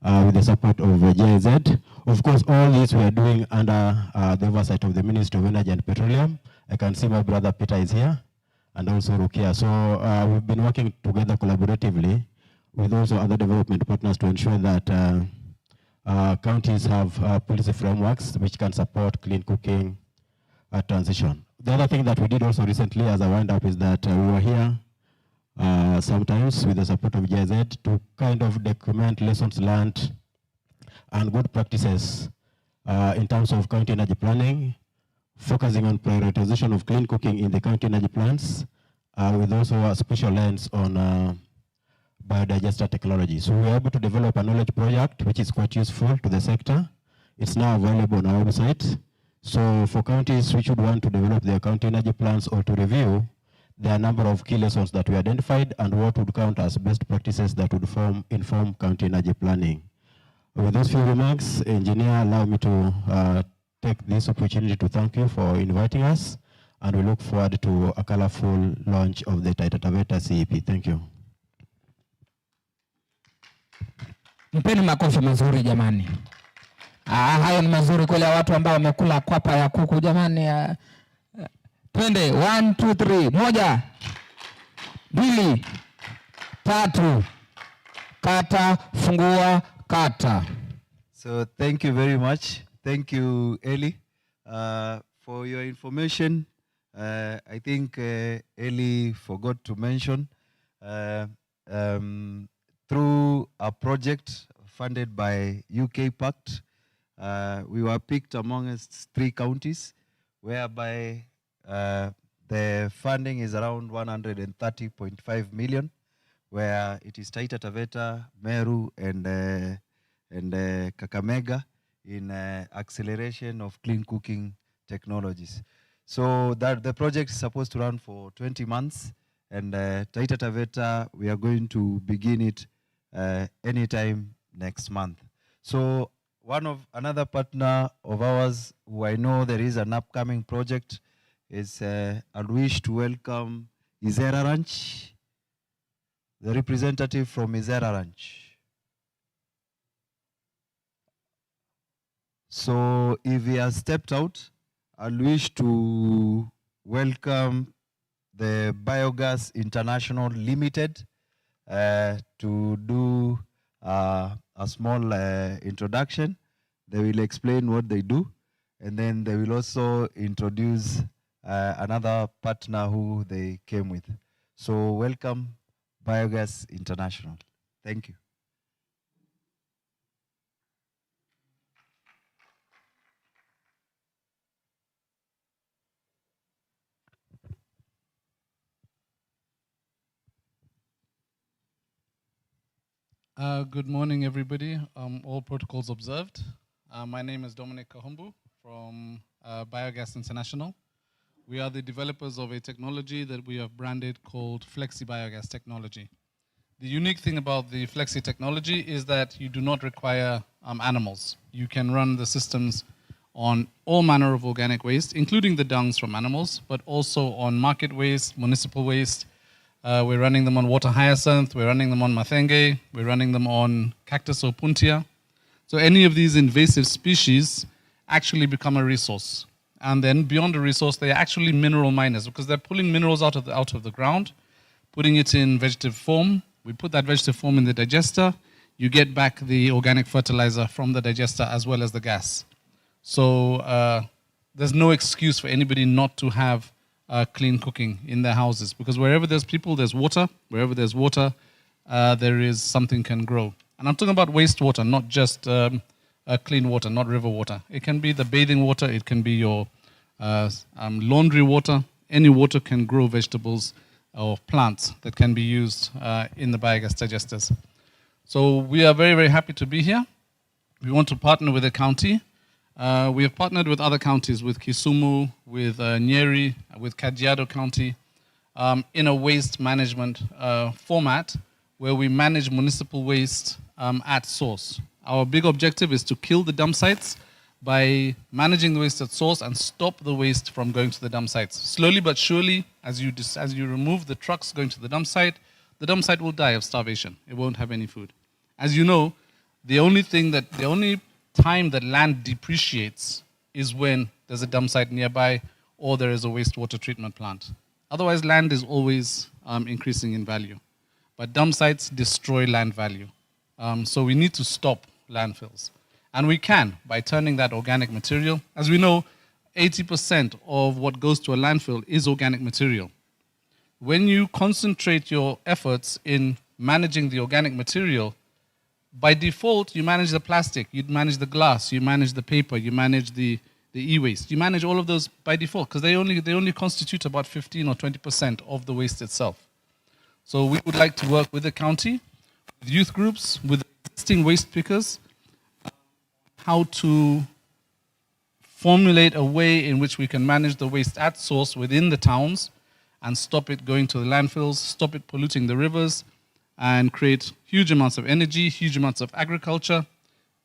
with the support of GIZ. Of course, all this we are doing under the oversight of the Ministry of Energy and Petroleum. I can see my brother Peter is here, and also Rukia. So we've been working together collaboratively with also other development partners to ensure that counties have policy frameworks which can support clean cooking transition. The other thing that we did also recently as a wind up is that we were here sometimes with the support of GIZ to kind of document lessons learned and good practices in terms of county energy planning, focusing on prioritization of clean cooking in the county energy plans, with also a special lens on biodigester technology. So we were able to develop a knowledge project which is quite useful to the sector. It's now available on our website. So for counties which would want to develop their county energy plans or to review, there are a number of key lessons that we identified and what would count as best practices that would inform county energy planning. With those few remarks, engineer, allow me to take this opportunity to thank you for inviting us, and we look forward to a colorful launch of the Taita Taveta CEP. Thank you. Mpeni makofi mazuri jamani. Hayo ni mazuri kweli ya watu ambao wamekula kwapa ya kuku jamani. Twende 1 2 3 moja mbili tatu kata fungua kata. So thank you very much. Thank you, Eli, for your information. I think Eli forgot to mention through a project funded by UK Pact, we were picked amongst 3 counties, whereby the funding is around 130.5 million, where it is Taita Taveta, Meru, and Kakamega in acceleration of clean cooking technologies. So that the project is supposed to run for 20 months, and Taita Taveta, we are going to begin it anytime next month. So another partner of ours who I know there is an upcoming project is I wish to welcome Izera Ranch, the representative from Izera Ranch. So if he has stepped out, I wish to welcome the Biogas International Limited to do a small introduction. They will explain what they do, and then they will also introduce another partner who they came with. So welcome, Biogas International. Thank you. Good morning, everybody. All protocols observed. My name is Dominic Kahumbu from Biogas International. We are the developers of a technology that we have branded called Flexi Biogas Technology. The unique thing about the Flexi technology is that you do not require animals. You can run the systems on all manner of organic waste, including the dungs from animals, but also on market waste, municipal waste. We're running them on water hyacinth, we're running them on mathenge, we're running them on cactus or puntia. So any of these invasive species actually become a resource. And then beyond a resource, they're actually mineral miners because they're pulling minerals out of the ground, putting it in vegetative form. We put that vegetative form in the digester. You get back the organic fertilizer from the digester as well as the gas. So there's no excuse for anybody not to have clean cooking in their houses, because wherever there's people, there's water. Wherever there's water, there is something can grow. And I'm talking about wastewater, not just clean water, not river water. It can be the bathing water, it can be your laundry water. Any water can grow vegetables or plants that can be used in the biogas digesters. So we are very, very happy to be here. We want to partner with the county. We have partnered with other counties, with Kisumu, with Nyeri, with Kajiado County, in a waste management format where we manage municipal waste at source. Our big objective is to kill the dump sites by managing the waste at source and stop the waste from going to the dump sites. Slowly but surely, as you remove the trucks going to the dump site will die of starvation. It won't have any food. As you know, The only time that land depreciates is when there's a dump site nearby or there is a wastewater treatment plant. Otherwise, land is always increasing in value. But dump sites destroy land value. So we need to stop landfills. And we can by turning that organic material. As we know, 80% of what goes to a landfill is organic material. When you concentrate your efforts in managing the organic material, by default, you manage the plastic, you manage the glass, you manage the paper, you manage the e-waste. You manage all of those by default because they only constitute about 15 or 20% of the waste itself. So we would like to work with the county, with youth groups, with existing waste pickers, how to formulate a way in which we can manage the waste at source within the towns and stop it going to the landfills, stop it polluting the rivers, and create huge amounts of energy, huge amounts of agriculture.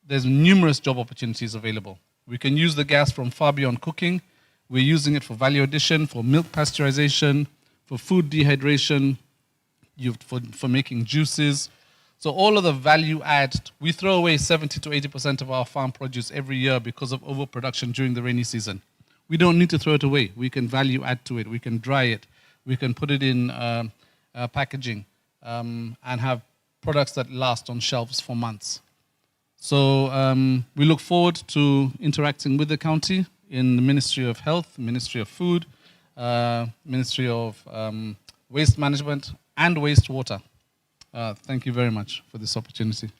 There's numerous job opportunities available. We can use the gas from far beyond cooking. We're using it for value addition, for milk pasteurization, for food dehydration, for making juices. So all of the value add, we throw away 70 to 80% of our farm produce every year because of overproduction during the rainy season. We don't need to throw it away. We can value add to it. We can dry it. We can put it in packaging and have products that last on shelves for months. So we look forward to interacting with the county in the Ministry of Health, Ministry of Food, Ministry of Waste Management, and Wastewater. Thank you very much for this opportunity.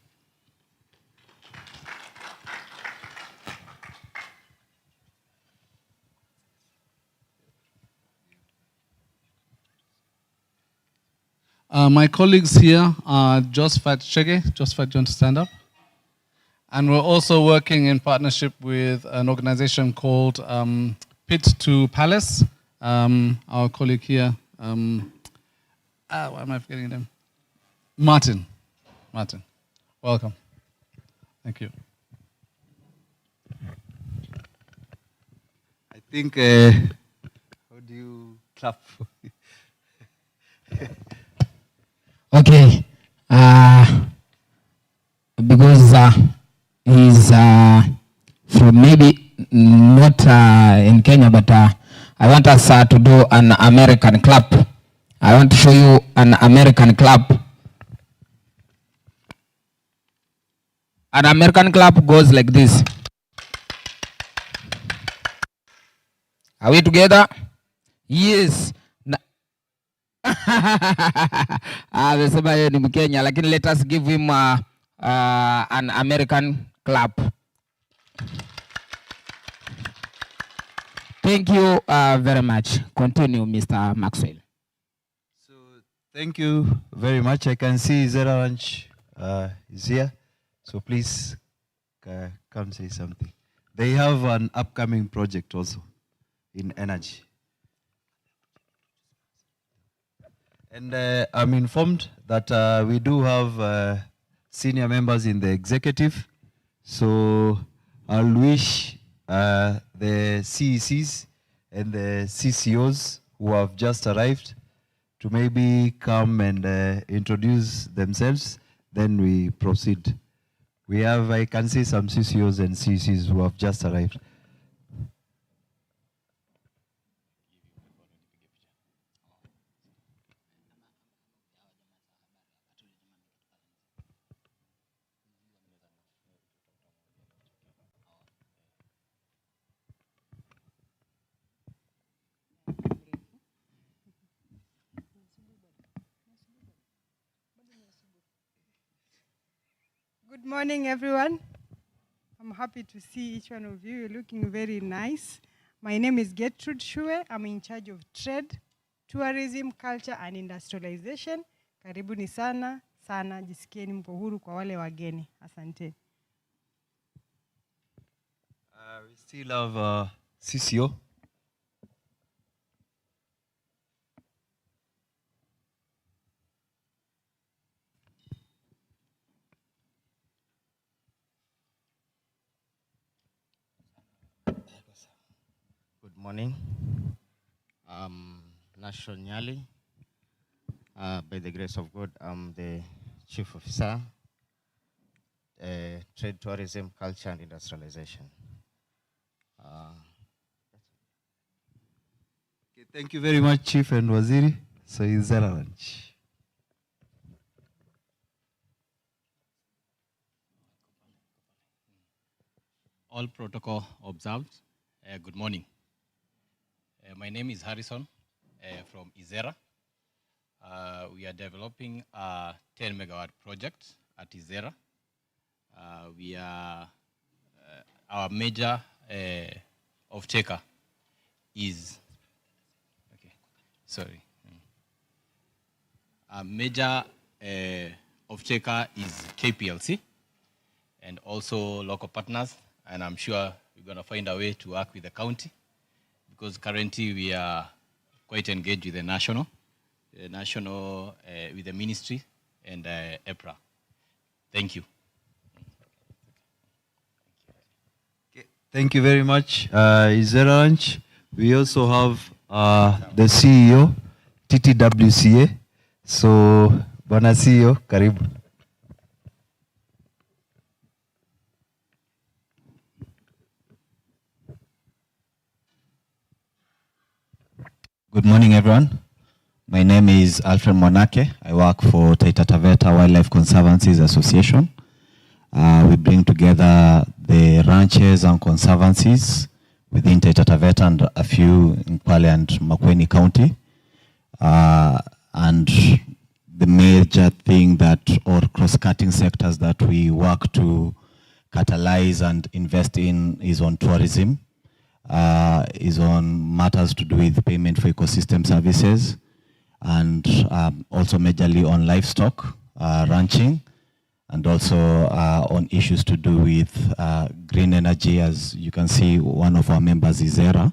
My colleagues here are Josephat Chege. Josephat, do you want to stand up? And we're also working in partnership with an organization called Pit to Palace. Our colleague here, why am I forgetting them? Martin, welcome. Thank you. I think, how do you clap? Okay. Because he's from maybe not in Kenya, but I want us to do an American clap. I want to show you an American clap. An American clap goes like this. Are we together? Yes. Amesema yeye ni Mkenya, lakini let us give him an American clap. Thank you very much. Continue, Mr. Maxwell. So thank you very much. I can see Zera Ranch is here. So please come say something. They have an upcoming project also in energy. And I'm informed that we do have senior members in the executive. So I'll wish the CECs and the CCOs who have just arrived to maybe come and introduce themselves. Then we proceed. We have, I can see some CCOs and CCs who have just arrived. Good morning, everyone. I'm happy to see each one of you. You're looking very nice. My name is Gertrude Shue. I'm in charge of trade, tourism, culture, and industrialization. Karibuni sana, sana. Jisikieni mko huru kwa wale wageni. Asante. We still have CCO. Good morning. National Nyali. By the grace of God, I'm the chief officer. trade, tourism, culture, and industrialization. Okay, thank you very much, Chief and Waziri. So is there a lunch? All protocol observed. Good morning. My name is Harrison from Izera. We are developing a 10 megawatt project at Izera. We are, our major off-taker is, okay, sorry. Our major off-taker is KPLC and also local partners. And I'm sure we're going to find a way to work with the county because currently we are quite engaged with the national with the ministry and EPRA. Thank you. Okay, thank you very much. Is there a lunch? We also have the CEO, TTWCA. So, Bwana CEO, karibu. Good morning, everyone. My name is Alfred Mwatate. I work for Taita Taveta Wildlife Conservancies Association. We bring together the ranches and conservancies within Taita Taveta and a few in Kwale and Makueni County. And the major thing that, or cross-cutting sectors that we work to catalyze and invest in is on tourism. Is on matters to do with payment for ecosystem services and also majorly on livestock, ranching, and also on issues to do with green energy. As you can see, one of our members, Izera,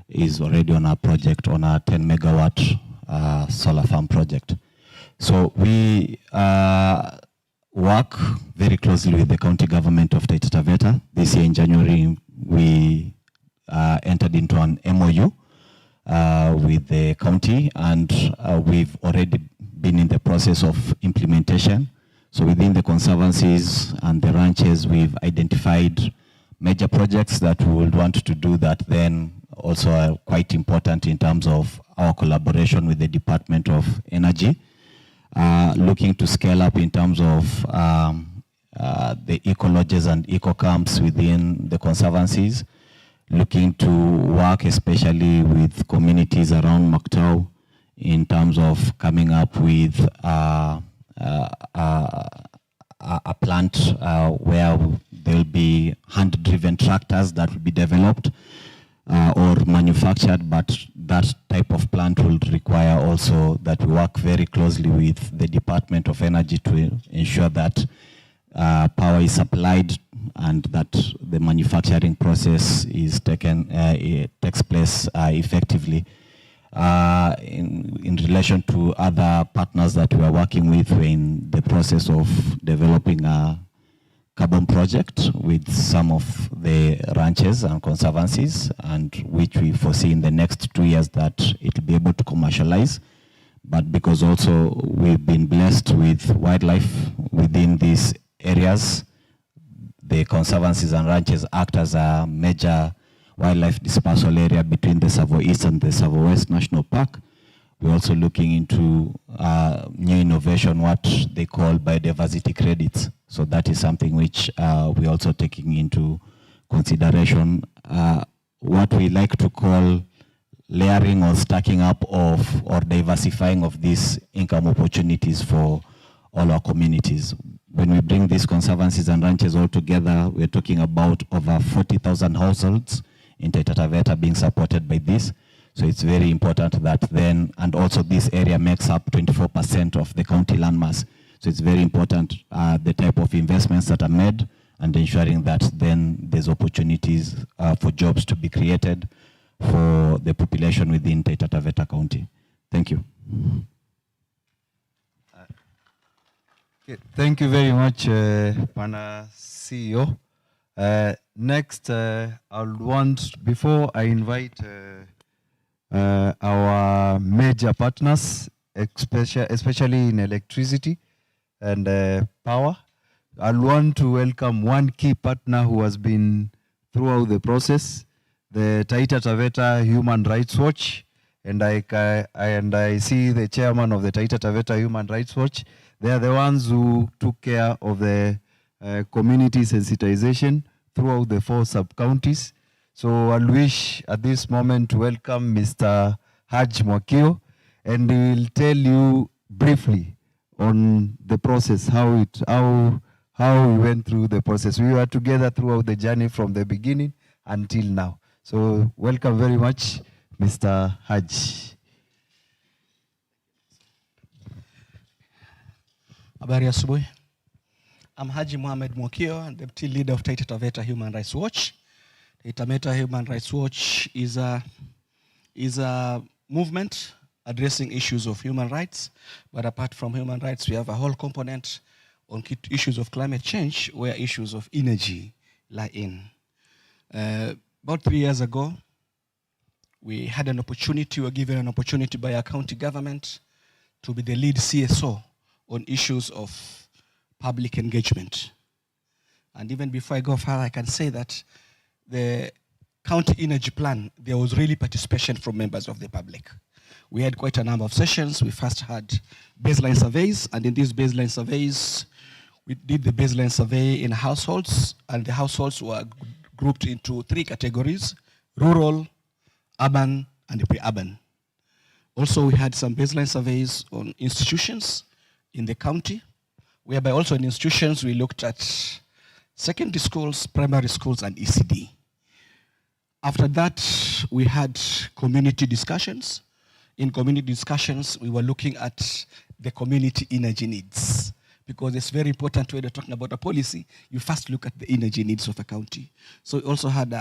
is already on a project on a 10 megawatt solar farm project. So we work very closely with the county government of Taita Taveta. This year in January, we entered into an MOU with the county, and we've already been in the process of implementation. So within the conservancies and the ranches, we've identified major projects that we would want to do that then also are quite important in terms of our collaboration with the Department of Energy, looking to scale up in terms of the eco lodges and eco camps within the conservancies, looking to work especially with communities around Maktau in terms of coming up with a plant where there'll be hand-driven tractors that will be developed or manufactured, but that type of plant will require also that we work very closely with the Department of Energy to ensure that power is supplied and that the manufacturing process is takes place effectively. In relation to other partners that we are working with, we're in the process of developing a carbon project with some of the ranches and conservancies, and which we foresee in the next 2 years that it will be able to commercialize. But because also we've been blessed with wildlife within these areas, the conservancies and ranches act as a major wildlife dispersal area between the Savo East and the Savo West National Park. We're also looking into new innovation, what they call biodiversity credits. So that is something which we're also taking into consideration. What we like to call layering or stacking up of or diversifying of these income opportunities for all our communities. When we bring these conservancies and ranches all together, we're talking about over 40,000 households in Taita Taveta being supported by this. So it's very important that then, and also this area makes up 24% of the county landmass. So it's very important the type of investments that are made and ensuring that then there's opportunities for jobs to be created for the population within Taita Taveta County. Thank you. Okay, thank you very much, Pana CEO. Next, I'll want, before I invite our major partners, especially in electricity and power, I'll want to welcome one key partner who has been throughout the process, the Taita Taveta Human Rights Watch, and I see the chairman of the Taita Taveta Human Rights Watch. They are the ones who took care of the community sensitization throughout the 4 sub-counties. So I'll wish at this moment to welcome Mr. Haj Mwakio, and he will tell you briefly on the process, how we went through the process. We were together throughout the journey from the beginning until now. So welcome very much, Mr. Haj. Habari asubuhi. I'm Haji Mohamed Mwakio, Deputy Leader of Taita Taveta Human Rights Watch. Taita Taveta Human Rights Watch is a movement addressing issues of human rights, but apart from human rights, we have a whole component on issues of climate change, where issues of energy lie in. About 3 years ago, we had an opportunity, we were given an opportunity by our county government to be the lead CSO on issues of public engagement. And even before I go further, I can say that the county energy plan, there was really participation from members of the public. We had quite a number of sessions. We first had baseline surveys, and in these baseline surveys, we did the baseline survey in households, and the households were grouped into 3 categories: rural, urban, and pre-urban. Also, we had some baseline surveys on institutions in the county, whereby also in institutions we looked at secondary schools, primary schools, and ECD. After that, we had community discussions. In community discussions, we were looking at the community energy needs, because it's very important when you're talking about a policy, you first look at the energy needs of a county. So we also had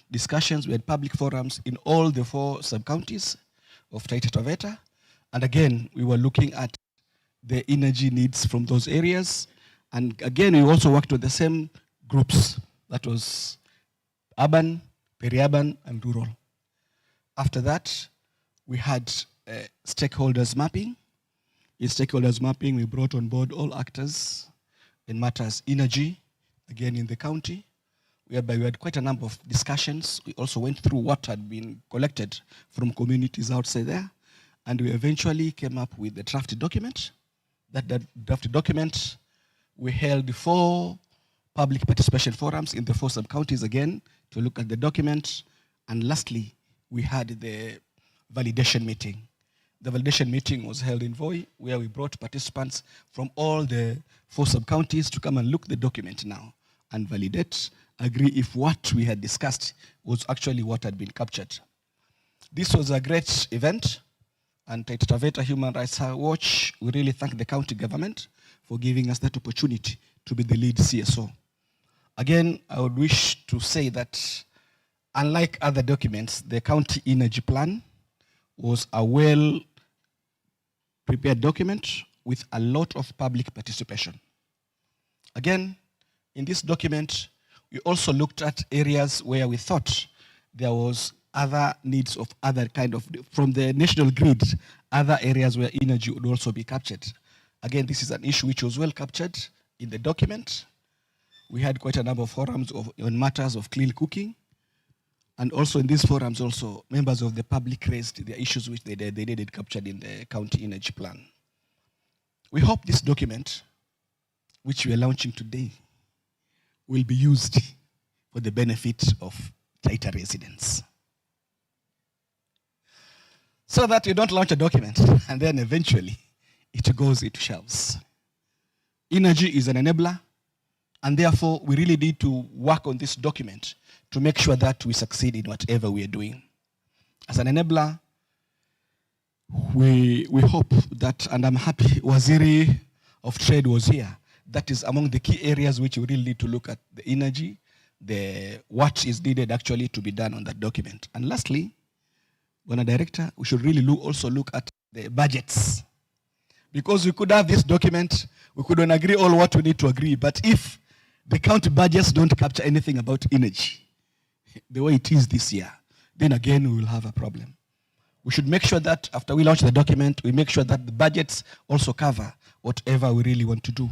discussions, we had public forums in all the 4 sub-counties of Taita Taveta. And again, we were looking at the energy needs from those areas. And again, we also worked with the same groups, that was urban, peri-urban, and rural. After that, we had stakeholders mapping. In stakeholders mapping, we brought on board all actors in matters energy, again in the county, whereby we had quite a number of discussions. We also went through what had been collected from communities outside there, and we eventually came up with the draft document. That draft document, we held 4 public participation forums in the 4 sub-counties again to look at the document. And lastly, we had the validation meeting. The validation meeting was held in Voi, where we brought participants from all the 4 sub-counties to come and look at the document now and validate, agree if what we had discussed was actually what had been captured. This was a great event, and Taita Taveta Human Rights Watch, we really thank the county government for giving us that opportunity to be the lead CSO. Again, I would wish to say that unlike other documents, the county energy plan was a well-prepared document with a lot of public participation. Again, in this document, we also looked at areas where we thought there was other needs of other kind of, from the national grid, other areas where energy would also be captured. Again, this is an issue which was well captured in the document. We had quite a number of forums on matters of clean cooking. And also in these forums also, members of the public raised the issues which they needed captured in the county energy plan. We hope this document, which we are launching today, will be used for the benefit of Taita residents. So that we don't launch a document and then eventually it goes into shelves. Energy is an enabler, and therefore we really need to work on this document to make sure that we succeed in whatever we are doing. As an enabler, we hope that, and I'm happy Waziri of Trade was here, that is among the key areas which we really need to look at: the energy, what is needed actually to be done on that document. And lastly, when a director, we should really also look at the budgets. Because we could have this document, we couldn't agree all what we need to agree, but if the county budgets don't capture anything about energy, the way it is this year, then again we will have a problem. We should make sure that after we launch the document, we make sure that the budgets also cover whatever we really want to do.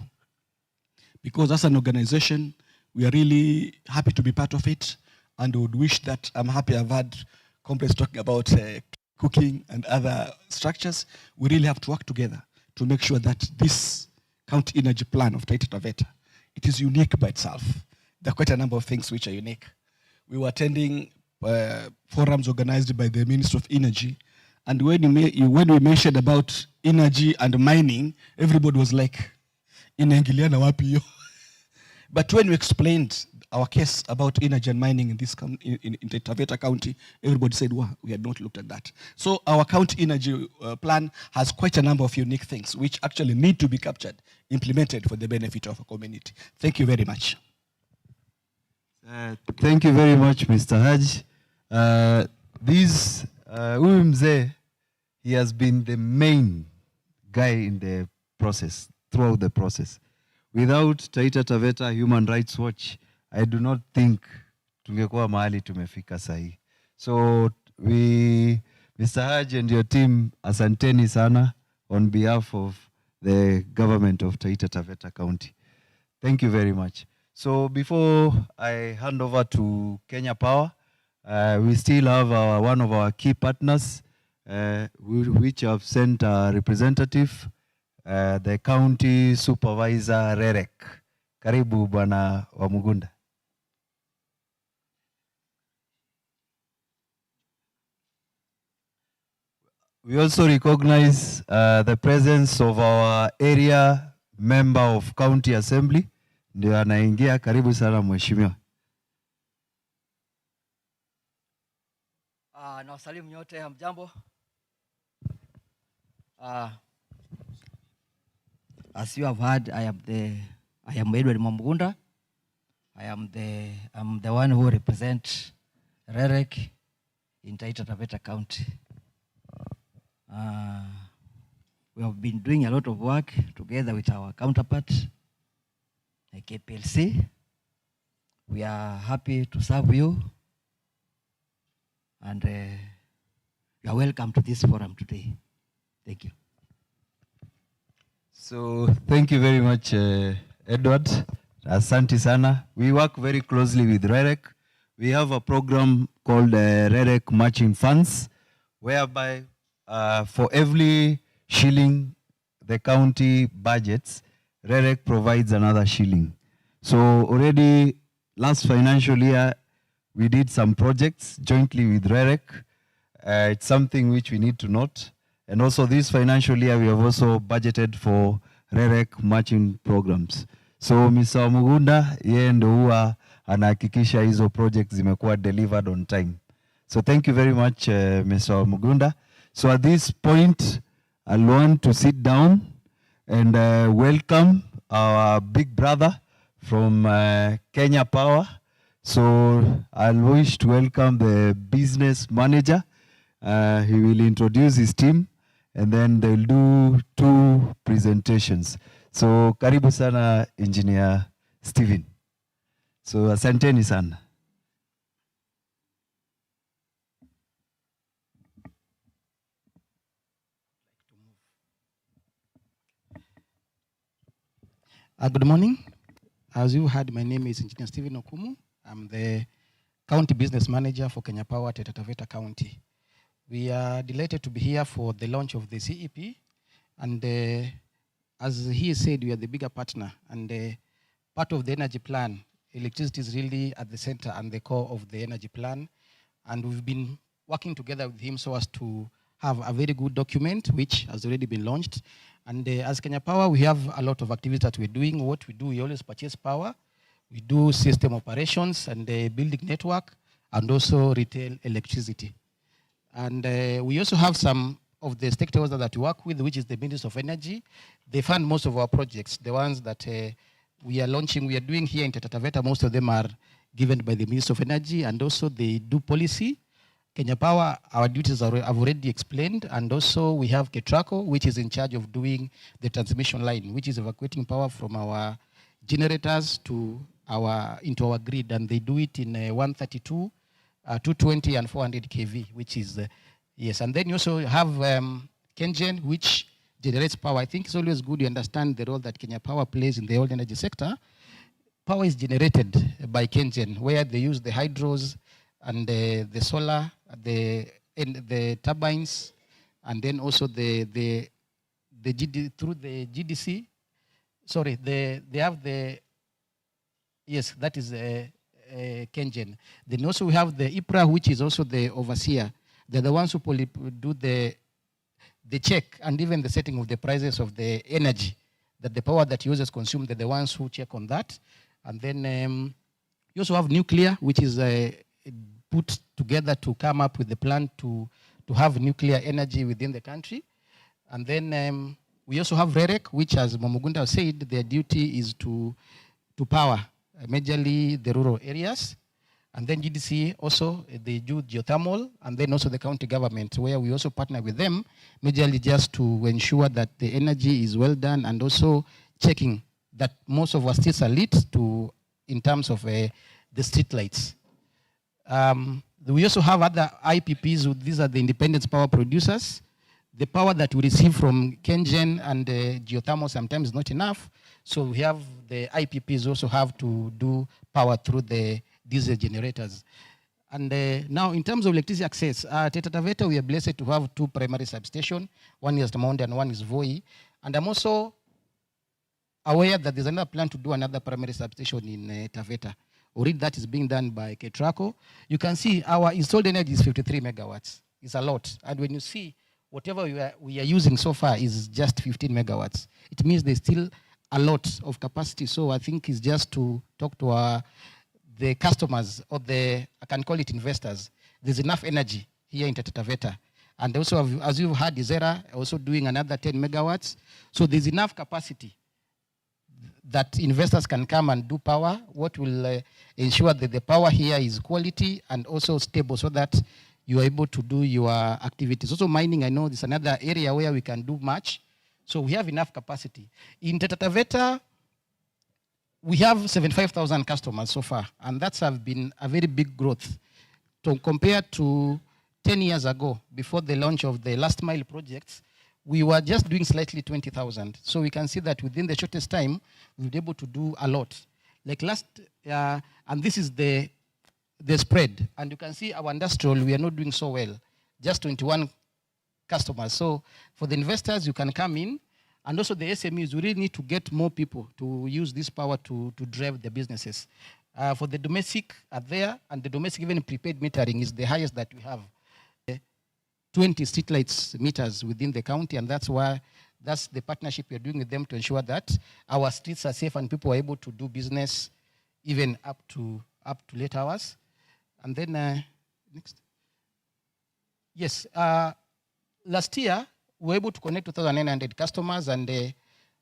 because as an organization, we are really happy to be part of it, and would wish that, I'm happy I've had comrades talking about cooking and other structures. We really have to work together to make sure that this county energy plan of Taita Taveta, it is unique by itself. There are quite a number of things which are unique. We were attending forums organized by the Minister of Energy, and when we mentioned about energy and mining, everybody was like, inaingiliana wapi hiyo? But when we explained our case about energy and mining in this in Taveta County, everybody said, wow, we had not looked at that. So our county energy plan has quite a number of unique things which actually need to be captured, implemented for the benefit of our community. Thank you very much. Thank you very much, Mr. Haj. Huyu mzee, he has been the main guy in the process, throughout the process. Without Taita Taveta Human Rights Watch, I do not think tungekuwa mahali tumefika sahi. So Mr. Haj and your team, asanteni sana on behalf of the government of Taita Taveta County. Thank you very much. So before I hand over to Kenya Power, we still have one of our key partners, which have sent a representative, the county supervisor, Rerek. Karibu Bwana Wamugunda. We also recognize the presence of our area member of county assembly. Ndio anaingia. Karibu sana mheshimiwa. Na wasalimu nyote, hamjambo. As you have heard, I am Edward Mwamugunda. I'm the one who represents Rerek in Taita Taveta County. We have been doing a lot of work together with our counterparts, like KPLC. We are happy to serve you, and you are welcome to this forum today. Thank you. So thank you very much, Edward. Asante sana. We work very closely with Rerek. We have a program called Rerek Matching Funds, whereby for every shilling the county budgets, Rerek provides another shilling. So already last financial year, we did some projects jointly with Rerek. It's something which we need to note. And also this financial year, we have also budgeted for Rerek matching programs. So Mr. Mugunda, yeye ndo huwa anahakikisha hizo projects zimekuwa delivered on time. So thank you very much, Mr. Mugunda. So at this point, I'll want to sit down and welcome our big brother from Kenya Power. So I'll wish to welcome the business manager. He will introduce his team, and then they'll do 2 presentations. So karibu sana Engineer Steven. So asanteni sana. Good morning. As you heard, my name is Engineer Steven Okumu. I'm the County Business Manager for Kenya Power, Taita Taveta County. We are delighted to be here for the launch of the CEP. And as he said, we are the bigger partner. And part of the energy plan, electricity is really at the center and the core of the energy plan. And we've been working together with him so as to have a very good document, which has already been launched. And as Kenya Power, we have a lot of activities that we're doing. What we do, we always purchase power. We do system operations and building network, and also retail electricity. And we also have some of the stakeholders that we work with, which is the Ministry of Energy. They fund most of our projects. The ones that we are launching, we are doing here in Taita Taveta, most of them are given by the Ministry of Energy, and also they do policy. Kenya Power, our duties I've already explained, and also we have Ketraco, which is in charge of doing the transmission line, which is evacuating power from our generators to into our grid, and they do it in 132, 220, and 400 kV, which is yes. And then you also have KenGen, which generates power. I think it's always good you understand the role that Kenya Power plays in the oil energy sector. power is generated by KenGen, where they use the hydros and the solar, the turbines, and then also through the GDC. Sorry, they have the, yes, that is KenGen. Then also we have the IPRA, which is also the overseer. They're the ones who do the check and even the setting of the prices of the energy, that the power that users consume, they're the ones who check on that. And then you also have nuclear, which is put together to come up with the plan to have nuclear energy within the country. And then we also have REREC, which, as Momugunda said, their duty is to power majorly the rural areas. And then GDC also, they do geothermal, and then also the county government, where we also partner with them, majorly just to ensure that the energy is well done, and also checking that most of our streets are lit in terms of the street lights. We also have other IPPs. These are the independent power producers. The power that we receive from KenGen and geothermal sometimes is not enough. So we have the IPPs also have to do power through the diesel generators. And now in terms of electricity access, Taita Taveta, we are blessed to have 2 primary substations. One is Tamonde and one is Voi. And I'm also aware that there's another plan to do another primary substation in Taveta. Already that is being done by Ketraco. You can see our installed energy is 53 megawatts. It's a lot. And when you see whatever we are using so far is just 15 megawatts, it means there's still a lot of capacity. So I think it's just to talk to the customers, or I can call it investors. There's enough energy here in Taita Taveta. And also, as you've heard, Izera also doing another 10 megawatts. So there's enough capacity that investors can come and do power, what will ensure that the power here is quality and also stable, so that you are able to do your activities. Also mining, I know this is another area where we can do much. So we have enough capacity. In Taita Taveta, we have 75,000 customers so far, and that's been a very big growth. Compared to 10 years ago, before the launch of the last mile projects, we were just doing slightly 20,000. So we can see that within the shortest time, we've been able to do a lot. Like and this is the spread. And you can see our industrial, we are not doing so well, just 21 customers. So for the investors, you can come in. And also the SMEs, we really need to get more people to use this power to drive the businesses. For the domestic are there, and the domestic even prepaid metering is the highest that we have. 20 streetlights meters within the county, and that's the partnership we're doing with them to ensure that our streets are safe and people are able to do business even up to late hours. And then, next. Yes, last year, we were able to connect 2,900 customers, and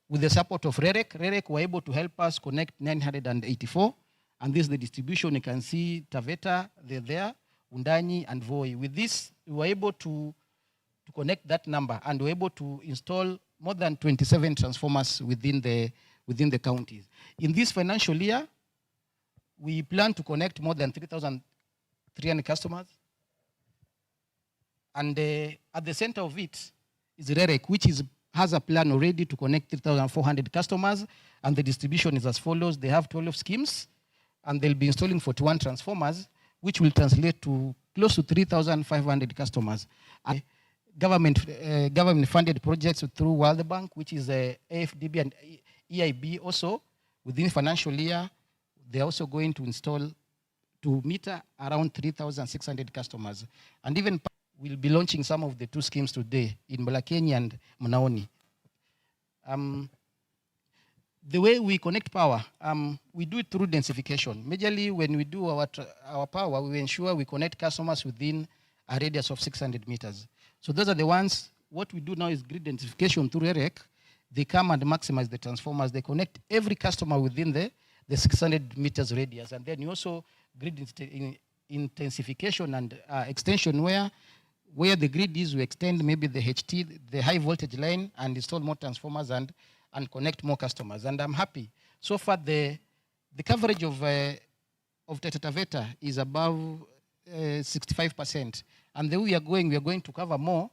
with the support of REREC were able to help us connect 984. And this is the distribution. You can see Taveta, they're there, Wundanyi, and Voi. With this, we were able to connect that number, and we were able to install more than 27 transformers within the counties. In this financial year, we plan to connect more than 3,300 customers. And at the center of it is REREC, which has a plan already to connect 3,400 customers, and the distribution is as follows. They have 12 schemes, and they'll be installing 41 transformers, which will translate to close to 3,500 customers. And government-funded projects through World Bank, which is AFDB and EIB also, within financial year, they're also going to install to meter around 3,600 customers. And even we'll be launching some of the 2 schemes today in Mwatate and Mnaoni. The way we connect power, we do it through densification. Majorly, when we do our power, we ensure we connect customers within a radius of 600 meters. So those are the ones. What we do now is grid densification through REREC. They come and maximize the transformers. They connect every customer within the 600 meters radius. And then you also grid intensification and extension, where the grid is, we extend maybe the HT, the high voltage line, and install more transformers and connect more customers. And I'm happy. So far, the coverage of Taita Taveta is above 65%. And the way we are going to cover more.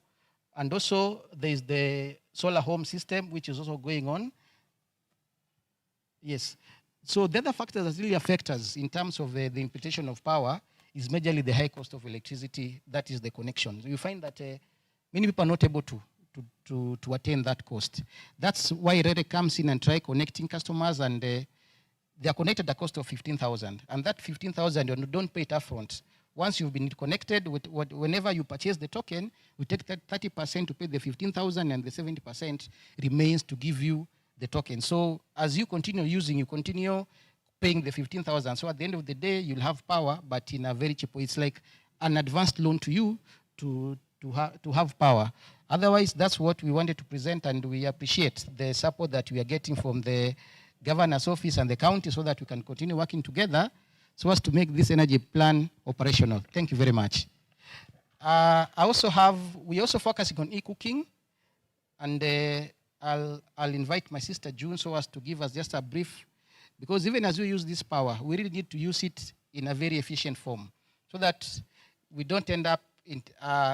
And also, there is the solar home system, which is also going on. Yes. So the other factors that really affect us in terms of the imputation of power is majorly the high cost of electricity, that is the connection. So you find that many people are not able to attain that cost. That's why RERE comes in and try connecting customers, and they are connected at a cost of 15,000. And that 15,000, you don't pay it upfront. Once you've been connected, whenever you purchase the token, we take 30% to pay the 15,000, and the 70% remains to give you the token. So as you continue using, you continue paying the 15,000. So at the end of the day, you'll have power, but in a very cheap way. It's like an advanced loan to you to have power. Otherwise, that's what we wanted to present, and we appreciate the support that we are getting from the governor's office and the county so that we can continue working together so as to make this energy plan operational. Thank you very much. We also focus on e-cooking, and I'll invite my sister June so as to give us just a brief, because even as we use this power, we really need to use it in a very efficient form so that we don't end up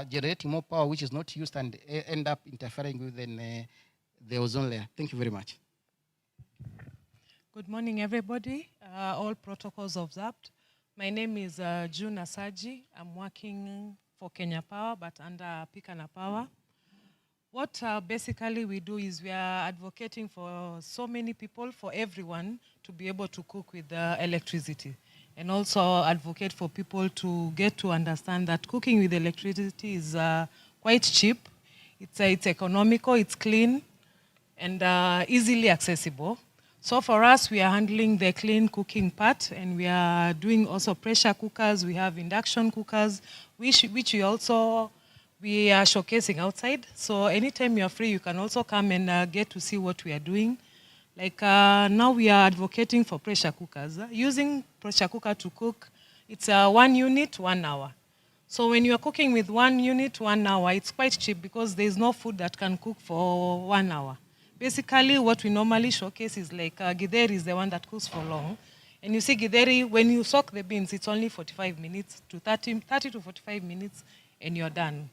generating more power which is not used and end up interfering with the ozone layer. Thank you very much. Good morning, everybody. All protocols observed. My name is June Asaji. I'm working for Kenya Power, but under Pikana Power. What basically we do is we are advocating for so many people, for everyone, to be able to cook with electricity. And also advocate for people to get to understand that cooking with electricity is quite cheap. It's economical, it's clean, and easily accessible. So for us, we are handling the clean cooking part, and we are doing also pressure cookers. We have induction cookers, which we are showcasing outside. So anytime you're free, you can also come and get to see what we are doing. Like now we are advocating for pressure cookers. Using pressure cooker to cook, it's 1 unit, 1 hour. So when you're cooking with 1 unit, 1 hour, it's quite cheap because there's no food that can cook for 1 hour. Basically, what we normally showcase is like githeri is the one that cooks for long. And you see githeri, when you soak the beans, it's only 45 minutes to 30 to 45 minutes, and you're done.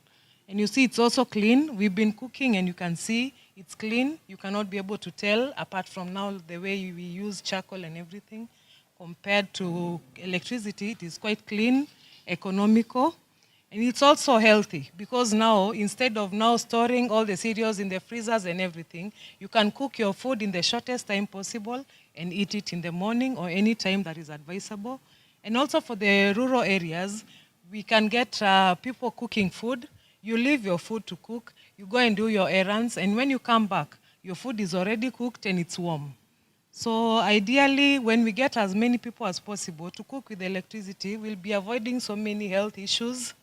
And you see it's also clean. We've been cooking, and you can see it's clean. You cannot be able to tell, apart from now the way we use charcoal and everything. Compared to electricity, it is quite clean, economical, and it's also healthy, because now, instead of now storing all the cereals in the freezers and everything, you can cook your food in the shortest time possible and eat it in the morning or any time that is advisable. And also for the rural areas, we can get people cooking food. You leave your food to cook, you go and do your errands, and when you come back, your food is already cooked and it's warm. So ideally, when we get as many people as possible to cook with electricity, we'll be avoiding so many health issues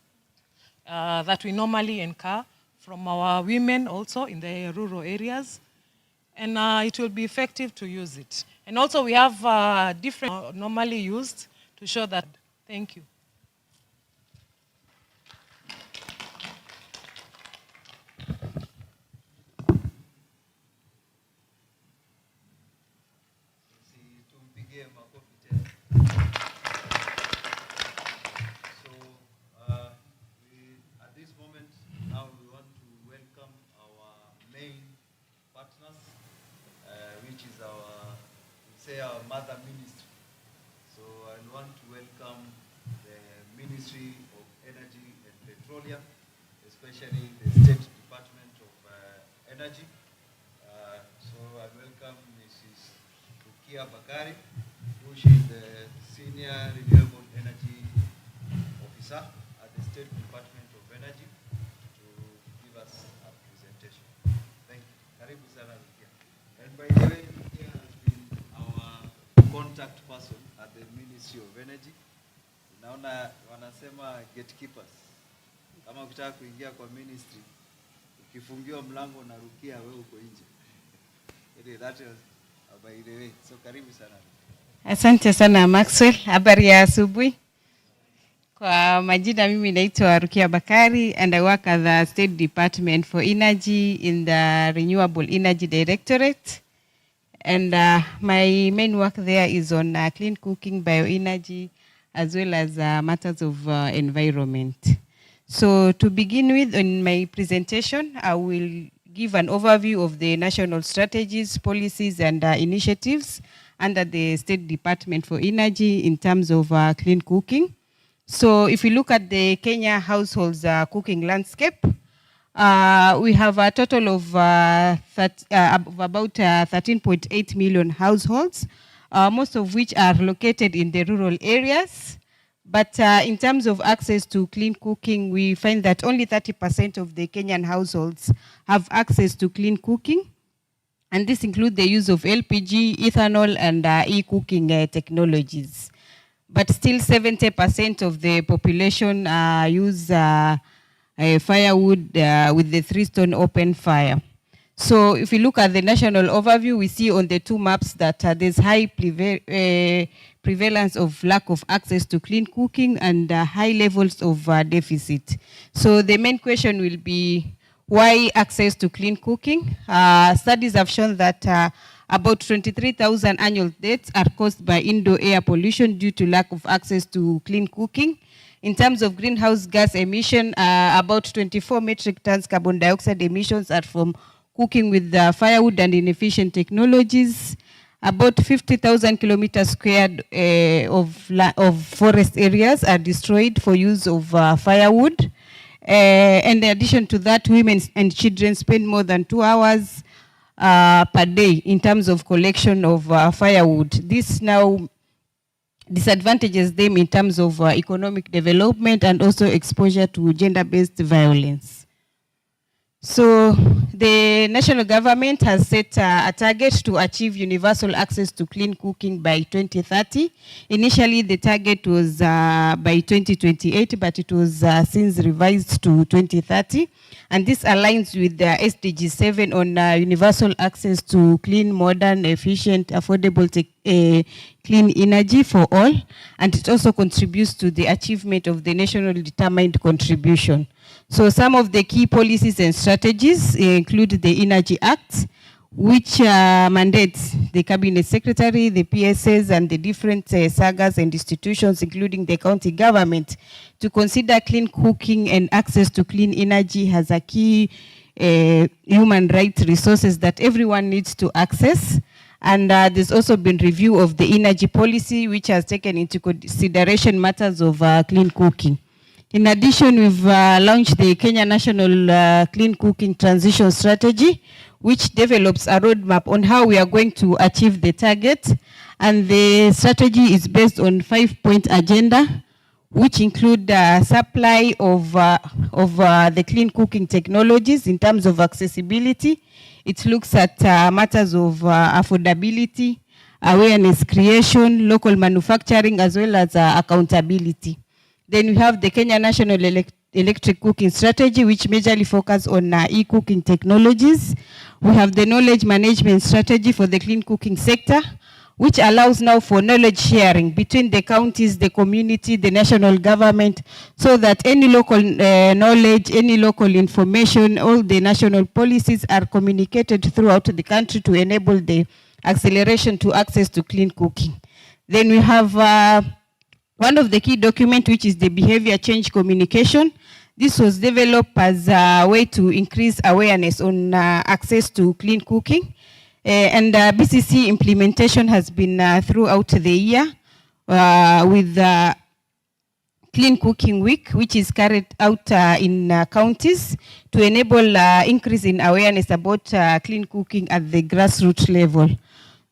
that we normally incur from our women also in the rural areas. And it will be effective to use it. And also we have different normally used to show that. Thank you. Our mother ministry. So I want to welcome the Ministry of Energy and Petroleum, especially the State Department of Energy. So I welcome Mrs. Rukia Bakari, who is the Senior Renewable Energy Officer at the State Department of Energy, to give us a presentation. Thank you. Karibu sana Rukia. And by the way, contact person at the Ministry of Energy. Naona wanasema gatekeepers. Kama ukitaka kuingia kwa ministry, ukifungiwa mlango na Rukia, wewe uko nje. That is by the way. So karibu sana. Asante sana Maxwell. Habari ya asubuhi. Kwa majina mimi naitwa Rukia Bakari, and I work at the State Department for Energy in the Renewable Energy Directorate. And my main work there is on clean cooking, bioenergy, as well as matters of environment. So to begin with, in my presentation, I will give an overview of the national strategies, policies, and initiatives under the State Department for Energy in terms of clean cooking. So if we look at the Kenya households cooking landscape, we have a total of about 13.8 million households, most of which are located in the rural areas. But in terms of access to clean cooking, we find that only 30% of the Kenyan households have access to clean cooking. And this includes the use of LPG, ethanol, and e-cooking technologies. But still 70% of the population use firewood with the 3-stone open fire. So if we look at the national overview, we see on the two maps that there's high prevalence of lack of access to clean cooking and high levels of deficit. So the main question will be, why access to clean cooking? Studies have shown that about 23,000 annual deaths are caused by indoor air pollution due to lack of access to clean cooking. In terms of greenhouse gas emission, about 24 metric tons carbon dioxide emissions are from cooking with firewood and inefficient technologies. About 50,000 kilometers squared of forest areas are destroyed for use of firewood. And in addition to that, women and children spend more than 2 hours per day in terms of collection of firewood. This now disadvantages them in terms of economic development and also exposure to gender-based violence. So the national government has set a target to achieve universal access to clean cooking by 2030. Initially, the target was by 2028, but it was since revised to 2030. And this aligns with the SDG 7 on universal access to clean, modern, efficient, affordable, clean energy for all. And it also contributes to the achievement of the national determined contribution. So some of the key policies and strategies include the Energy Act, which mandates the Cabinet Secretary, the PSS, and the different sagas and institutions, including the county government, to consider clean cooking and access to clean energy as a key human rights resources that everyone needs to access. And there's also been review of the energy policy, which has taken into consideration matters of clean cooking. In addition, we've launched the Kenya National Clean Cooking Transition Strategy, which develops a roadmap on how we are going to achieve the target. And the strategy is based on 5-point agenda, which include supply of the clean cooking technologies in terms of accessibility. It looks at matters of affordability, awareness creation, local manufacturing, as well as accountability. Then we have the Kenya National Electric Cooking Strategy, which majorly focuses on e-cooking technologies. We have the knowledge management strategy for the clean cooking sector, which allows now for knowledge sharing between the counties, the community, the national government, so that any local knowledge, any local information, all the national policies are communicated throughout the country to enable the acceleration to access to clean cooking. Then we have one of the key documents, which is the behavior change communication. This was developed as a way to increase awareness on access to clean cooking. And BCC implementation has been throughout the year with Clean Cooking Week, which is carried out in counties to enable increase in awareness about clean cooking at the grassroots level.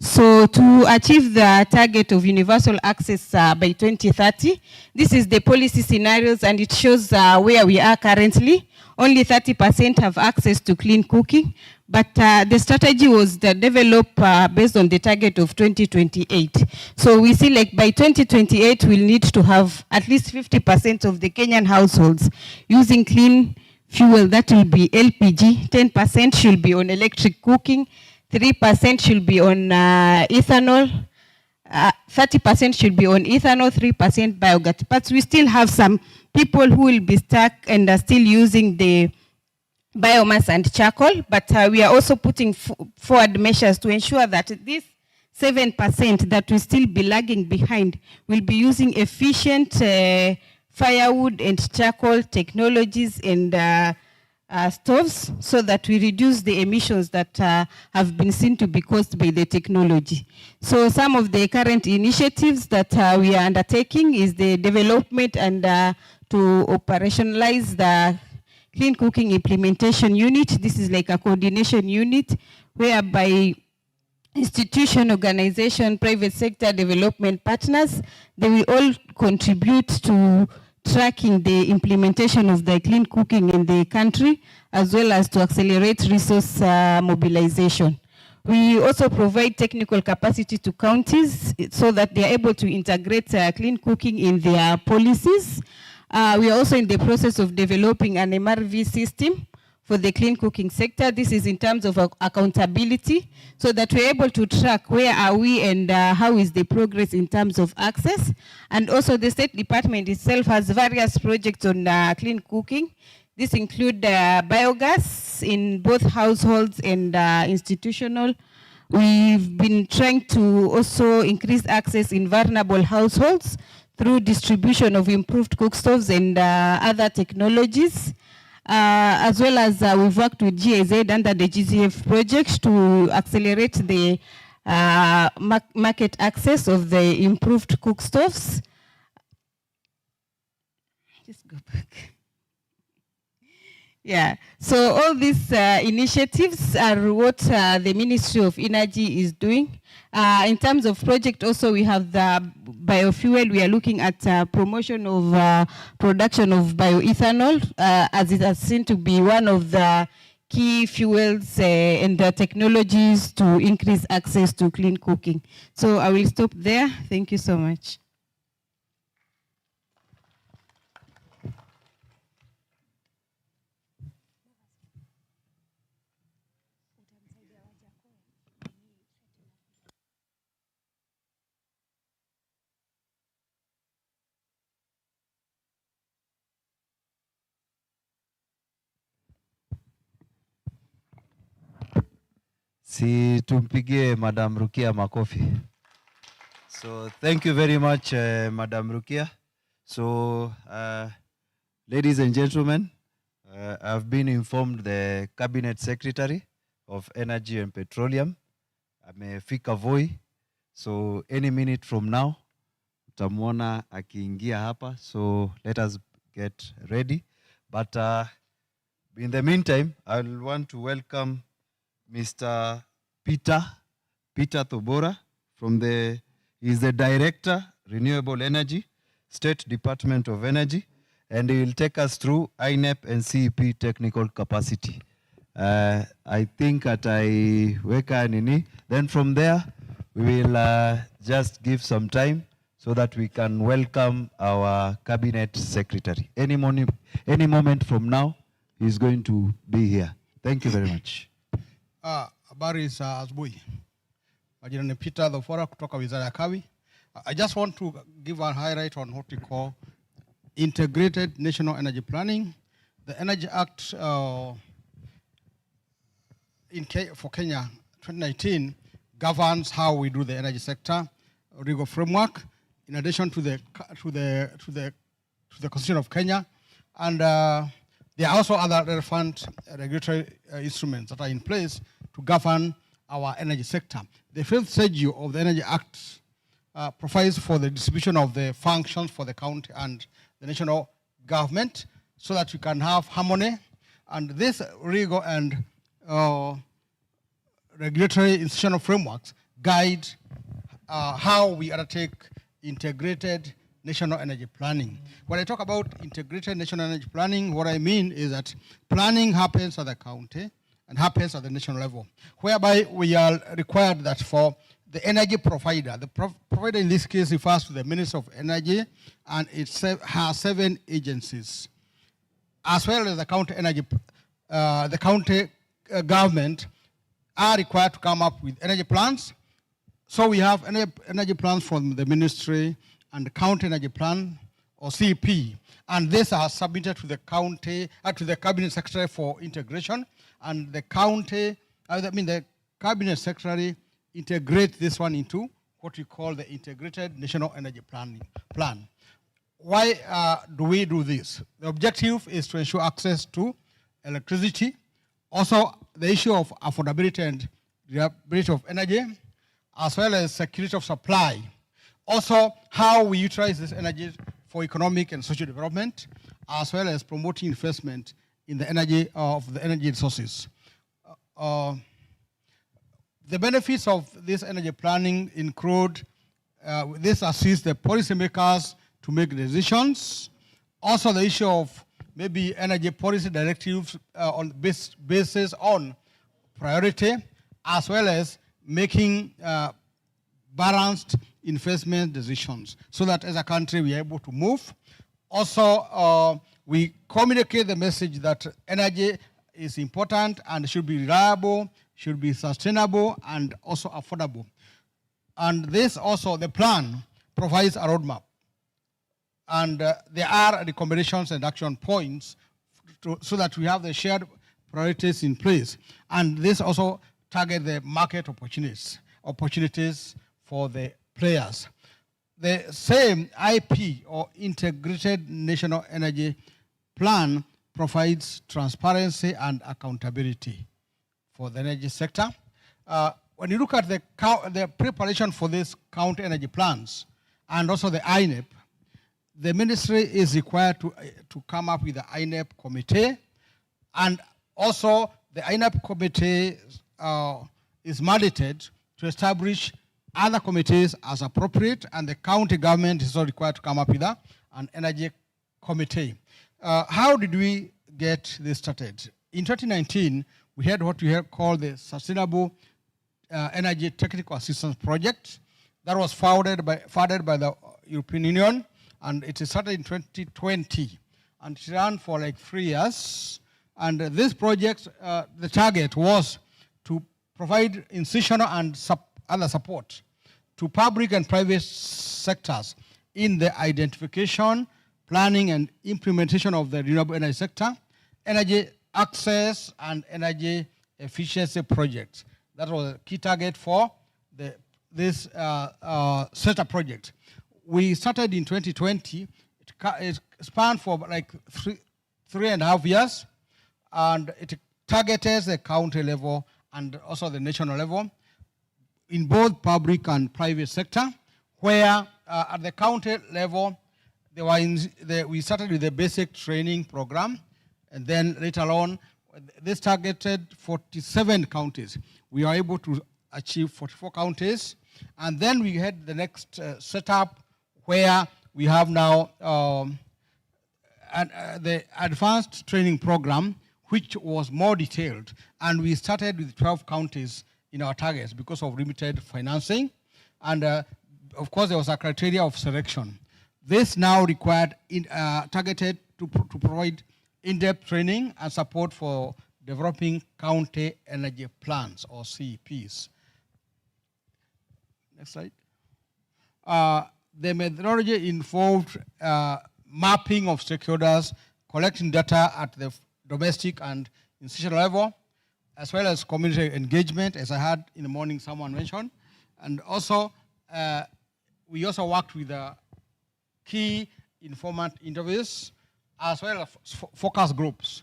So to achieve the target of universal access by 2030, this is the policy scenarios, and it shows where we are currently. Only 30% have access to clean cooking, but the strategy was developed based on the target of 2028. So we see like by 2028, we'll need to have at least 50% of the Kenyan households using clean fuel. That will be LPG, 10% should be on electric cooking, 3% should be on ethanol, 30% should be on ethanol, 3% biogas. But we still have some people who will be stuck and are still using the biomass and charcoal. But we are also putting forward measures to ensure that this 7% that will still be lagging behind will be using efficient firewood and charcoal technologies and stoves so that we reduce the emissions that have been seen to be caused by the technology. So some of the current initiatives that we are undertaking is the development and to operationalize the Clean Cooking Implementation Unit. This is like a coordination unit whereby institution, organization, private sector, development partners, they will all contribute to tracking the implementation of the clean cooking in the country, as well as to accelerate resource mobilization. We also provide technical capacity to counties so that they are able to integrate clean cooking in their policies. We are also in the process of developing an MRV system for the clean cooking sector. This is in terms of accountability, so that we're able to track where are we and how is the progress in terms of access. And also the State Department itself has various projects on clean cooking. This include biogas in both households and institutional. We've been trying to also increase access in vulnerable households through distribution of improved cook stoves and other technologies. As well as we've worked with GIZ under the GCF project to accelerate the market access of the improved cook stoves. Just go back. Yeah, so all these initiatives are what the Ministry of Energy is doing. In terms of project also, we have the biofuel. We are looking at promotion of production of bioethanol, as it has seen to be one of the key fuels and the technologies to increase access to clean cooking. So I will stop there. Thank you so much. Si tumpigie Madam Rukia makofi. So thank you very much, Madam Rukia. So ladies and gentlemen, I've been informed the Cabinet Secretary of Energy and Petroleum, amefika Voi. So any minute from now, utamwona akiingia hapa. So let us get ready. But in the meantime, I want to welcome Mr. Peter Thobora he's the Director, Renewable Energy, State Department of Energy, and he will take us through INEP and CEP technical capacity. I think at weka nini, then from there, we will just give some time so that we can welcome our Cabinet Secretary. Any moment from now, he's going to be here. Thank you very much. Habari za asubuhi. Majina ni Peter Thobora kutoka Wizara ya Kawi. I just want to give a highlight on what we call Integrated National Energy Planning. The Energy Act for Kenya 2019 governs how we do the energy sector, legal framework, in addition to the Constitution of Kenya, and there are also other relevant regulatory instruments that are in place to govern our energy sector. The fifth schedule of the Energy Act provides for the distribution of the functions for the county and the national government so that we can have harmony. And this legal and regulatory institutional frameworks guide how we undertake integrated national energy planning. When I talk about integrated national energy planning, what I mean is that planning happens at the county and happens at the national level, whereby we are required that for the energy provider, the provider in this case refers to the Minister of Energy, and it has 7 agencies, as well as the county energy, the county government are required to come up with energy plans. So we have energy plans from the ministry and the county energy plan, or CEP, and these are submitted to the county, to the cabinet secretary for integration, and the county, the cabinet secretary integrates this one into what we call the integrated national energy plan. Why do we do this? The objective is to ensure access to electricity, also the issue of affordability and reliability of energy, as well as security of supply. Also, how we utilize this energy for economic and social development, as well as promoting investment in the energy of the energy resources. The benefits of this energy planning include this assists the policymakers to make decisions. Also, the issue of maybe energy policy directives on basis on priority, as well as making balanced investment decisions, so that as a country we are able to move. Also, we communicate the message that energy is important and should be reliable, should be sustainable, and also affordable. And this also, the plan provides a roadmap. And there are recommendations and action points so that we have the shared priorities in place. And this also target the market opportunities for the players. The same IP, or Integrated National Energy Plan, provides transparency and accountability for the energy sector. When you look at the preparation for these county energy plans and also the INEP, the ministry is required to come up with the INEP committee, and also the INEP committee is mandated to establish other committees as appropriate, and the county government is also required to come up with an energy committee. How did we get this started? In 2019, we had what we called the Sustainable Energy Technical Assistance Project that was funded by the European Union, and it started in 2020, and it ran for like 3 years. And this project, the target was to provide institutional and other support to public and private sectors in the identification, planning, and implementation of the renewable energy sector, energy access, and energy efficiency projects. That was a key target for this setup project. We started in 2020. It spanned for like 3.5 years, and it targeted the county level and also the national level in both public and private sector, where at the county level, we started with the basic training program, and then later on, this targeted 47 counties. We are able to achieve 44 counties, and then we had the next setup where we have now the advanced training program, which was more detailed, and we started with 12 counties in our targets because of limited financing, and of course there was a criteria of selection. This now required targeted to provide in-depth training and support for developing county energy plans, or CEPs. Next slide. The methodology involved mapping of stakeholders, collecting data at the domestic and institutional level, as well as community engagement, as I had in the morning someone mentioned. And also, we also worked with key informant interviews, as well as focus groups,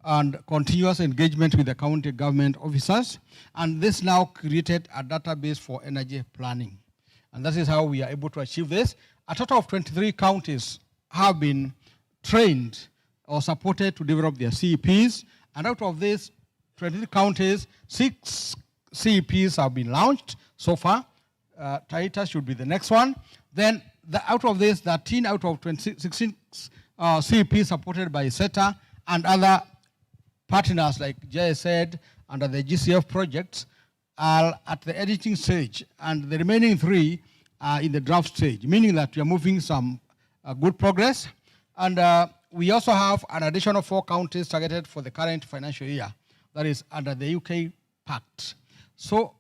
and continuous engagement with the county government officers. And this now created a database for energy planning. And that is how we are able to achieve this. A total of 23 counties have been trained or supported to develop their CEPs. And out of these 23 counties, 6 CEPs have been launched so far. Taita should be the next one. Then out of this, 13 out of 16 CEPs supported by SETA and other partners like JSED under the GCF projects are at the editing stage, and the remaining 3 are in the draft stage, meaning that we are moving some good progress. And we also have an additional 4 counties targeted for the current financial year, that is under the UK Pact. So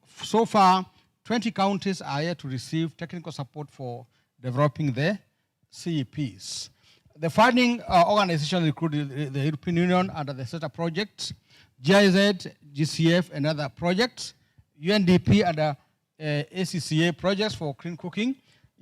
far, 20 counties are yet to receive technical support for developing the CEPs. The funding organizations include the European Union under the SETA projects, GIZ, GCF, and other projects, UNDP under ACCA projects for clean cooking,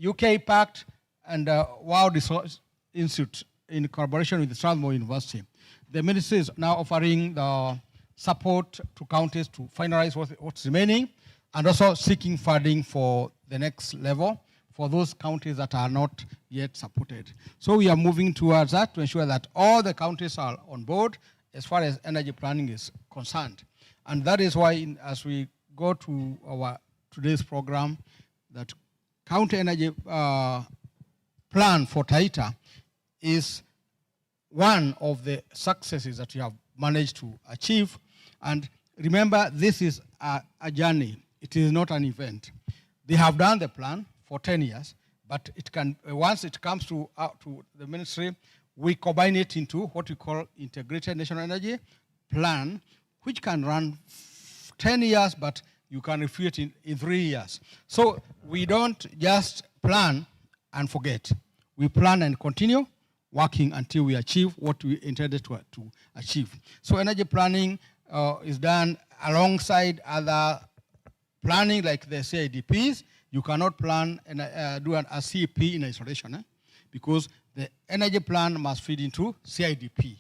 UK Pact, and World Resource Institute in collaboration with Strathmore University. The ministry is now offering the support to counties to finalize what's remaining, and also seeking funding for the next level for those counties that are not yet supported. So we are moving towards that to ensure that all the counties are on board as far as energy planning is concerned. And that is why as we go to our today's program, that county energy plan for Taita is one of the successes that we have managed to achieve. And remember, this is a journey. It is not an event. They have done the plan for 10 years, but it can, once it comes to the ministry, we combine it into what we call integrated national energy plan, which can run 10 years, but you can review it in 3 years. So we don't just plan and forget. We plan and continue working until we achieve what we intended to achieve. So energy planning is done alongside other planning like the CIDPs. You cannot plan and do a CEP in isolation because the energy plan must feed into CIDP.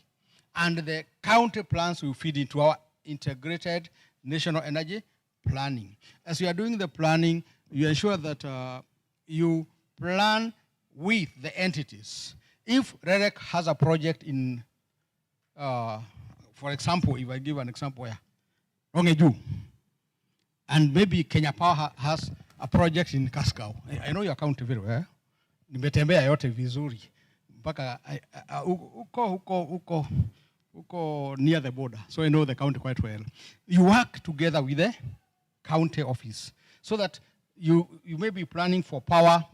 And the county plans will feed into our integrated national energy planning. As you are doing the planning, you ensure that you plan with the entities. If REREC has a project in, for example, if I give an example here, Rongeju, and maybe Kenya Power has a project in Kaskau. I know your county very well. Nimetembea yote vizuri. Mpaka uko near the border. So I know the county quite well. You work together with the county office so that you may be planning for power,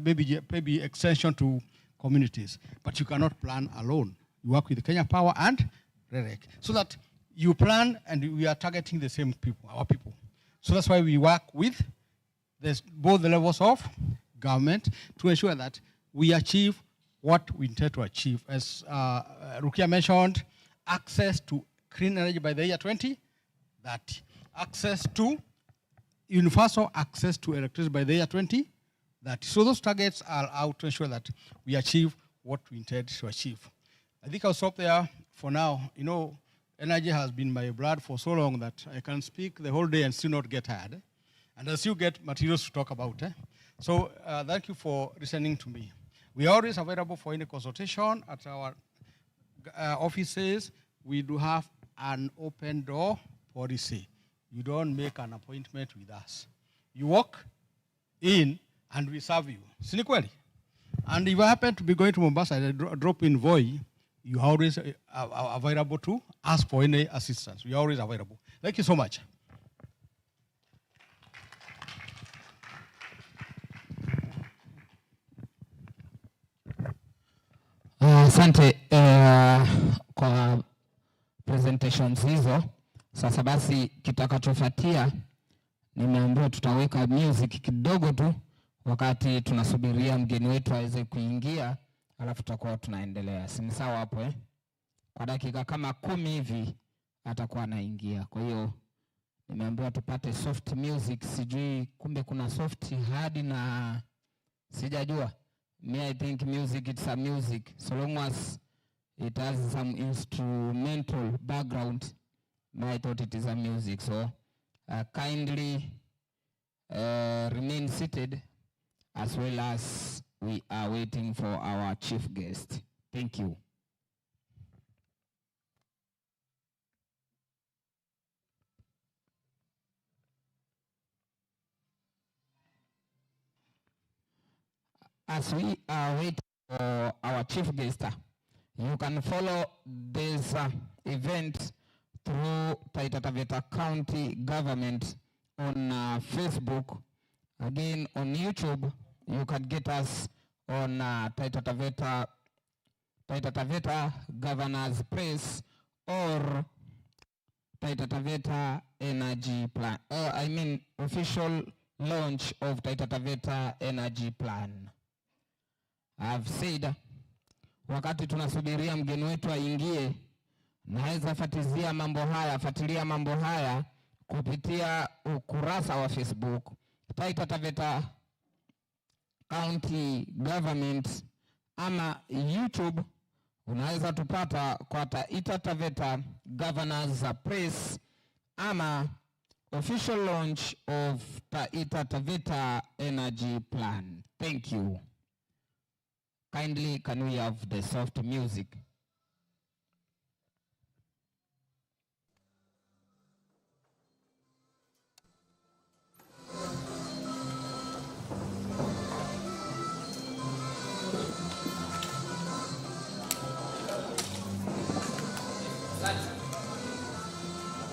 maybe extension to communities, but you cannot plan alone. You work with Kenya Power and REREC so that you plan and we are targeting the same people, our people. So that's why we work with both the levels of government to ensure that we achieve what we intend to achieve. As Rukia mentioned, access to clean energy by the year 2030, access to universal access to electricity by the year 2030. So those targets are out to ensure that we achieve what we intend to achieve. I think I'll stop there for now. You know, energy has been my blood for so long that I can speak the whole day and still not get tired. And as you get materials to talk about. So thank you for listening to me. We are always available for any consultation at our offices. We do have an open door policy. You don't make an appointment with us. You walk in and we serve you. Sinikweli. And if I happen to be going to Mombasa and I drop in Voi, you are always available to ask for any assistance. We are always available. Thank you so much. Asante kwa presentations hizo. Sasa basi kitakachofuatia nimeambiwa tutaweka music kidogo tu wakati tunasubiria mgeni wetu aweze kuingia, alafu tutakuwa tunaendelea. Si sawa hapo Kwa dakika kama 10 hivi atakuwa anaingia. Kwa hiyo nimeambiwa tupate soft music, sijui kumbe kuna soft hard na sijajua. Me, I think music, it's a music. So long as it has some instrumental background, I thought it is a music. So kindly remain seated as well as we are waiting for our chief guest. Thank you. As we are waiting for our chief guest, you can follow this event through Taita Taveta County Government on Facebook. Again, on YouTube, you can get us on Taita Taveta Governor's Press or Taita Taveta Energy Plan. Official launch of Taita Taveta Energy Plan. I've said, wakati tunasubiria mgeni wetu aingie, naweza fuatilia mambo haya kupitia ukurasa wa Facebook Taita Taveta County Government ama YouTube unaweza tupata kwa Taita Taveta Governor's Press ama official launch of Taita Taveta Energy Plan. Thank you. Kindly, can we have the soft music?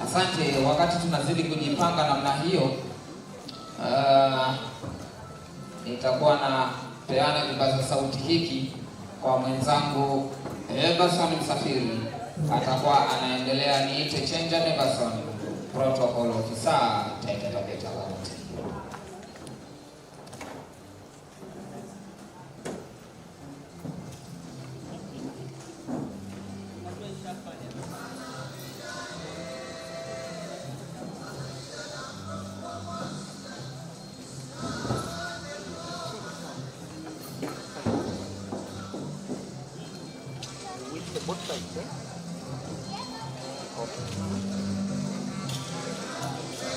Asante. Wakati tunazidi kujipanga namna hiyo, nitakuwa na peana kipaza sauti hiki kwa mwenzangu Everson Msafiri, atakuwa anaendelea. Niite Chenja Everson, protocol officer Taita Taveta County. Both sides, eh? Okay.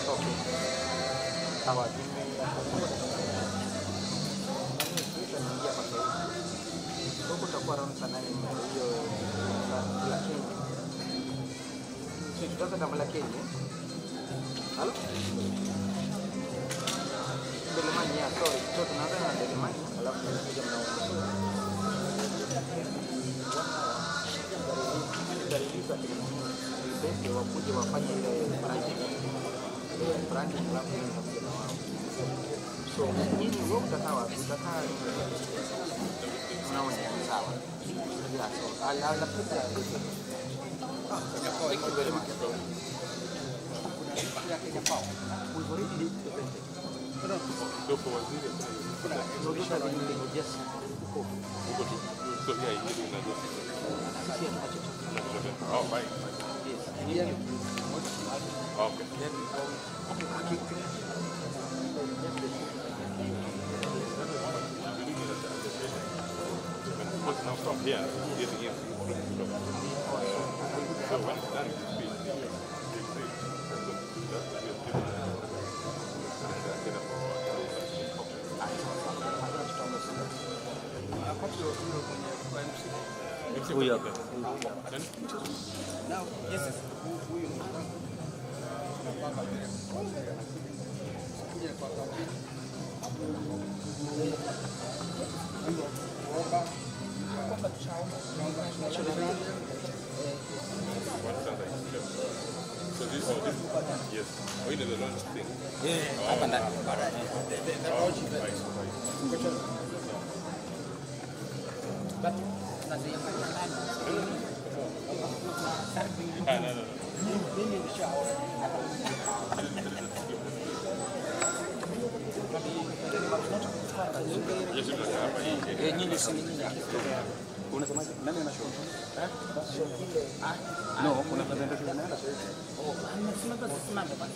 Okay. Sawa, nimeingia pale. Huko tutakuwa round sana hiyo la Kenya. Sisi tutaanza kama la Kenya. Halo? Delemani ya, sorry. So tunaanza na Delemani, alafu tunakuja mnao. Wakuje wafanye ile branding alafu tunakuja na wao. So nyinyi wewe utakaa wapi? Utakaa unaona sawa. Yeah, so I'll put that. Thank you very much. We've already presented. So for waziri kuna just so yeah, oh, fine. Yes. Yeah. Okay. Then because now from here, getting in. So when it's done, we are now, yes, so this, yes, oh, you know the launch thing. Yeah, up and down. The launch event. But nyinyi si nyinyi. Unasemaje? Nani ana show? No, kuna presentation inaenda sasa. Oh, anasema basi simame basi.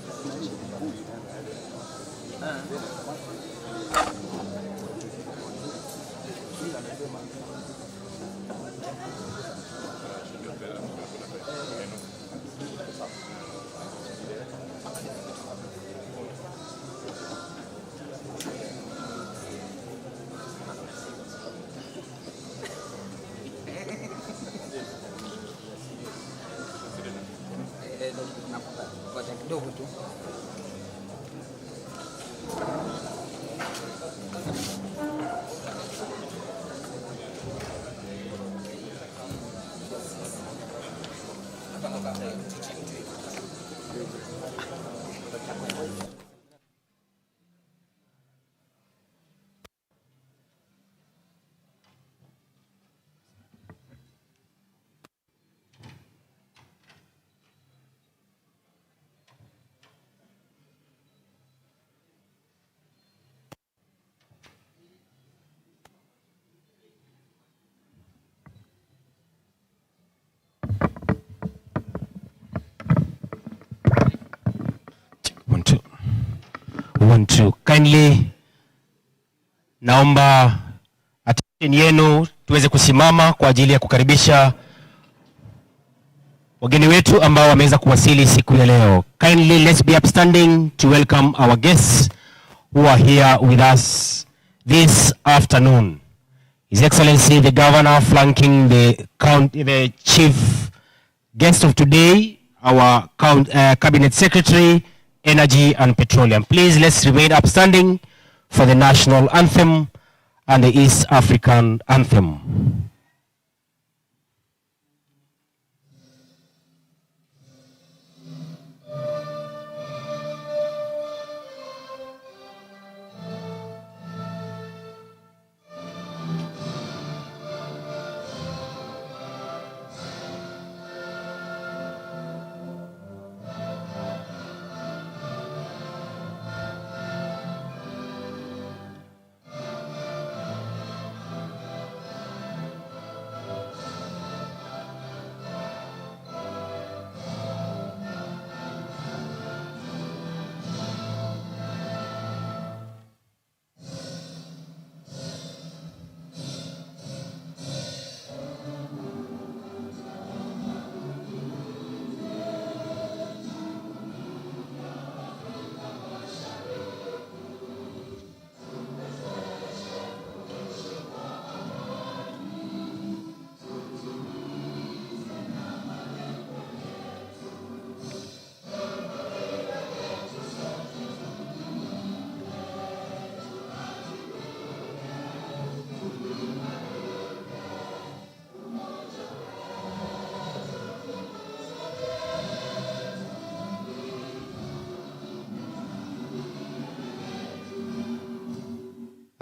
Ngoja kidogo tu. Want to kindly naomba attention yenu tuweze kusimama kwa ajili ya kukaribisha wageni wetu ambao wameweza kuwasili siku ya leo. Kindly let's be upstanding to welcome our guests who are here with us this afternoon. His Excellency the Governor flanking the chief guest of today, our Cabinet Secretary, Energy and Petroleum. Please let's remain upstanding for the national anthem and the East African anthem.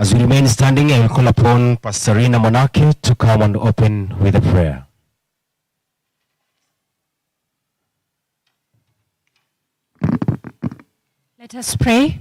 As we remain standing, I will call upon Pastor Rina Monake to come and open with a prayer. Let us pray.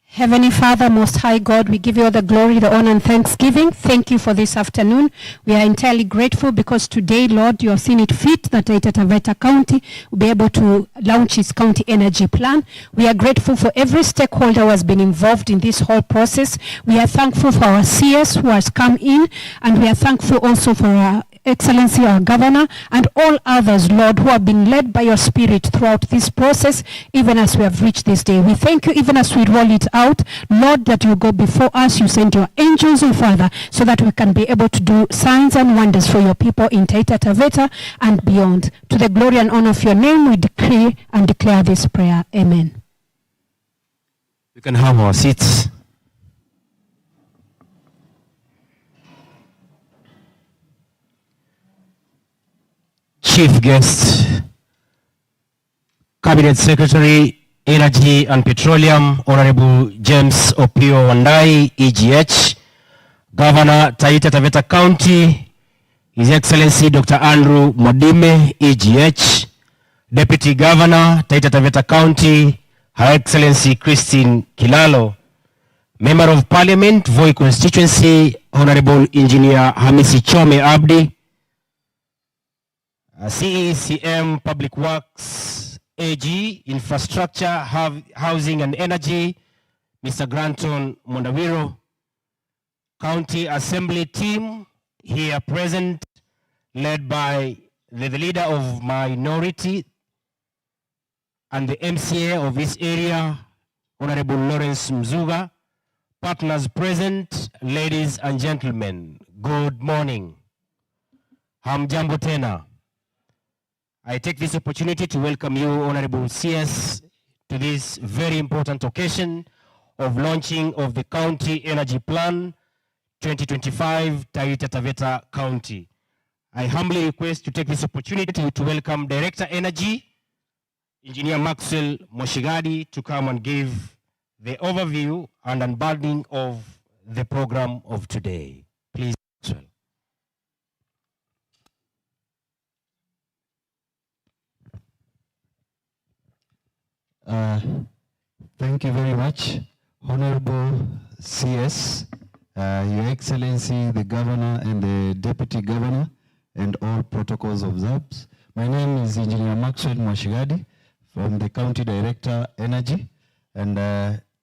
Heavenly Father, Most High God, we give you all the glory, the honor, and thanksgiving. Thank you for this afternoon. We are entirely grateful because today, Lord, you have seen it fit that Taita Taveta County will be able to launch its county energy plan. We are grateful for every stakeholder who has been involved in this whole process. We are thankful for our CS who has come in, and we are thankful also for our Excellency, our Governor, and all others, Lord, who have been led by your Spirit throughout this process, even as we have reached this day. We thank you even as we roll it out, Lord, that you go before us, you send your angels, oh Father, so that we can be able to do signs and wonders for your people in Taita Taveta and beyond. To the glory and honor of your name, we decree and declare this prayer. Amen. We can have our seats. Chief guest, Cabinet Secretary, Energy and Petroleum, Honorable James Opio Wundanyi, EGH, Governor Taita Taveta County, His Excellency Dr. Andrew Modime, EGH, Deputy Governor Taita Taveta County, Her Excellency Christine Kilalo, Member of Parliament, Voi Constituency, Honorable Engineer Hamisi Chome Abdi, CECM Public Works AG, Infrastructure, Housing and Energy, Mr. Granton Mondawiro, County Assembly team here present, led by the leader of minority and the MCA of this area, Honorable Lawrence Mzuga, partners present, ladies and gentlemen, good morning. Hamjambo tena. I take this opportunity to welcome you, Honorable CS, to this very important occasion of launching of the County Energy Plan 2025 Taita Taveta County. I humbly request to take this opportunity to welcome Director Energy, Engineer Maxwell Moshigadi, to come and give the overview and unbundling of the program of today. Please, Maxwell. Thank you very much, Honorable CS, Your Excellency, the Governor and the Deputy Governor, and all protocols observed. My name is Engineer Maxwell Mwashigadi from the County Director Energy, and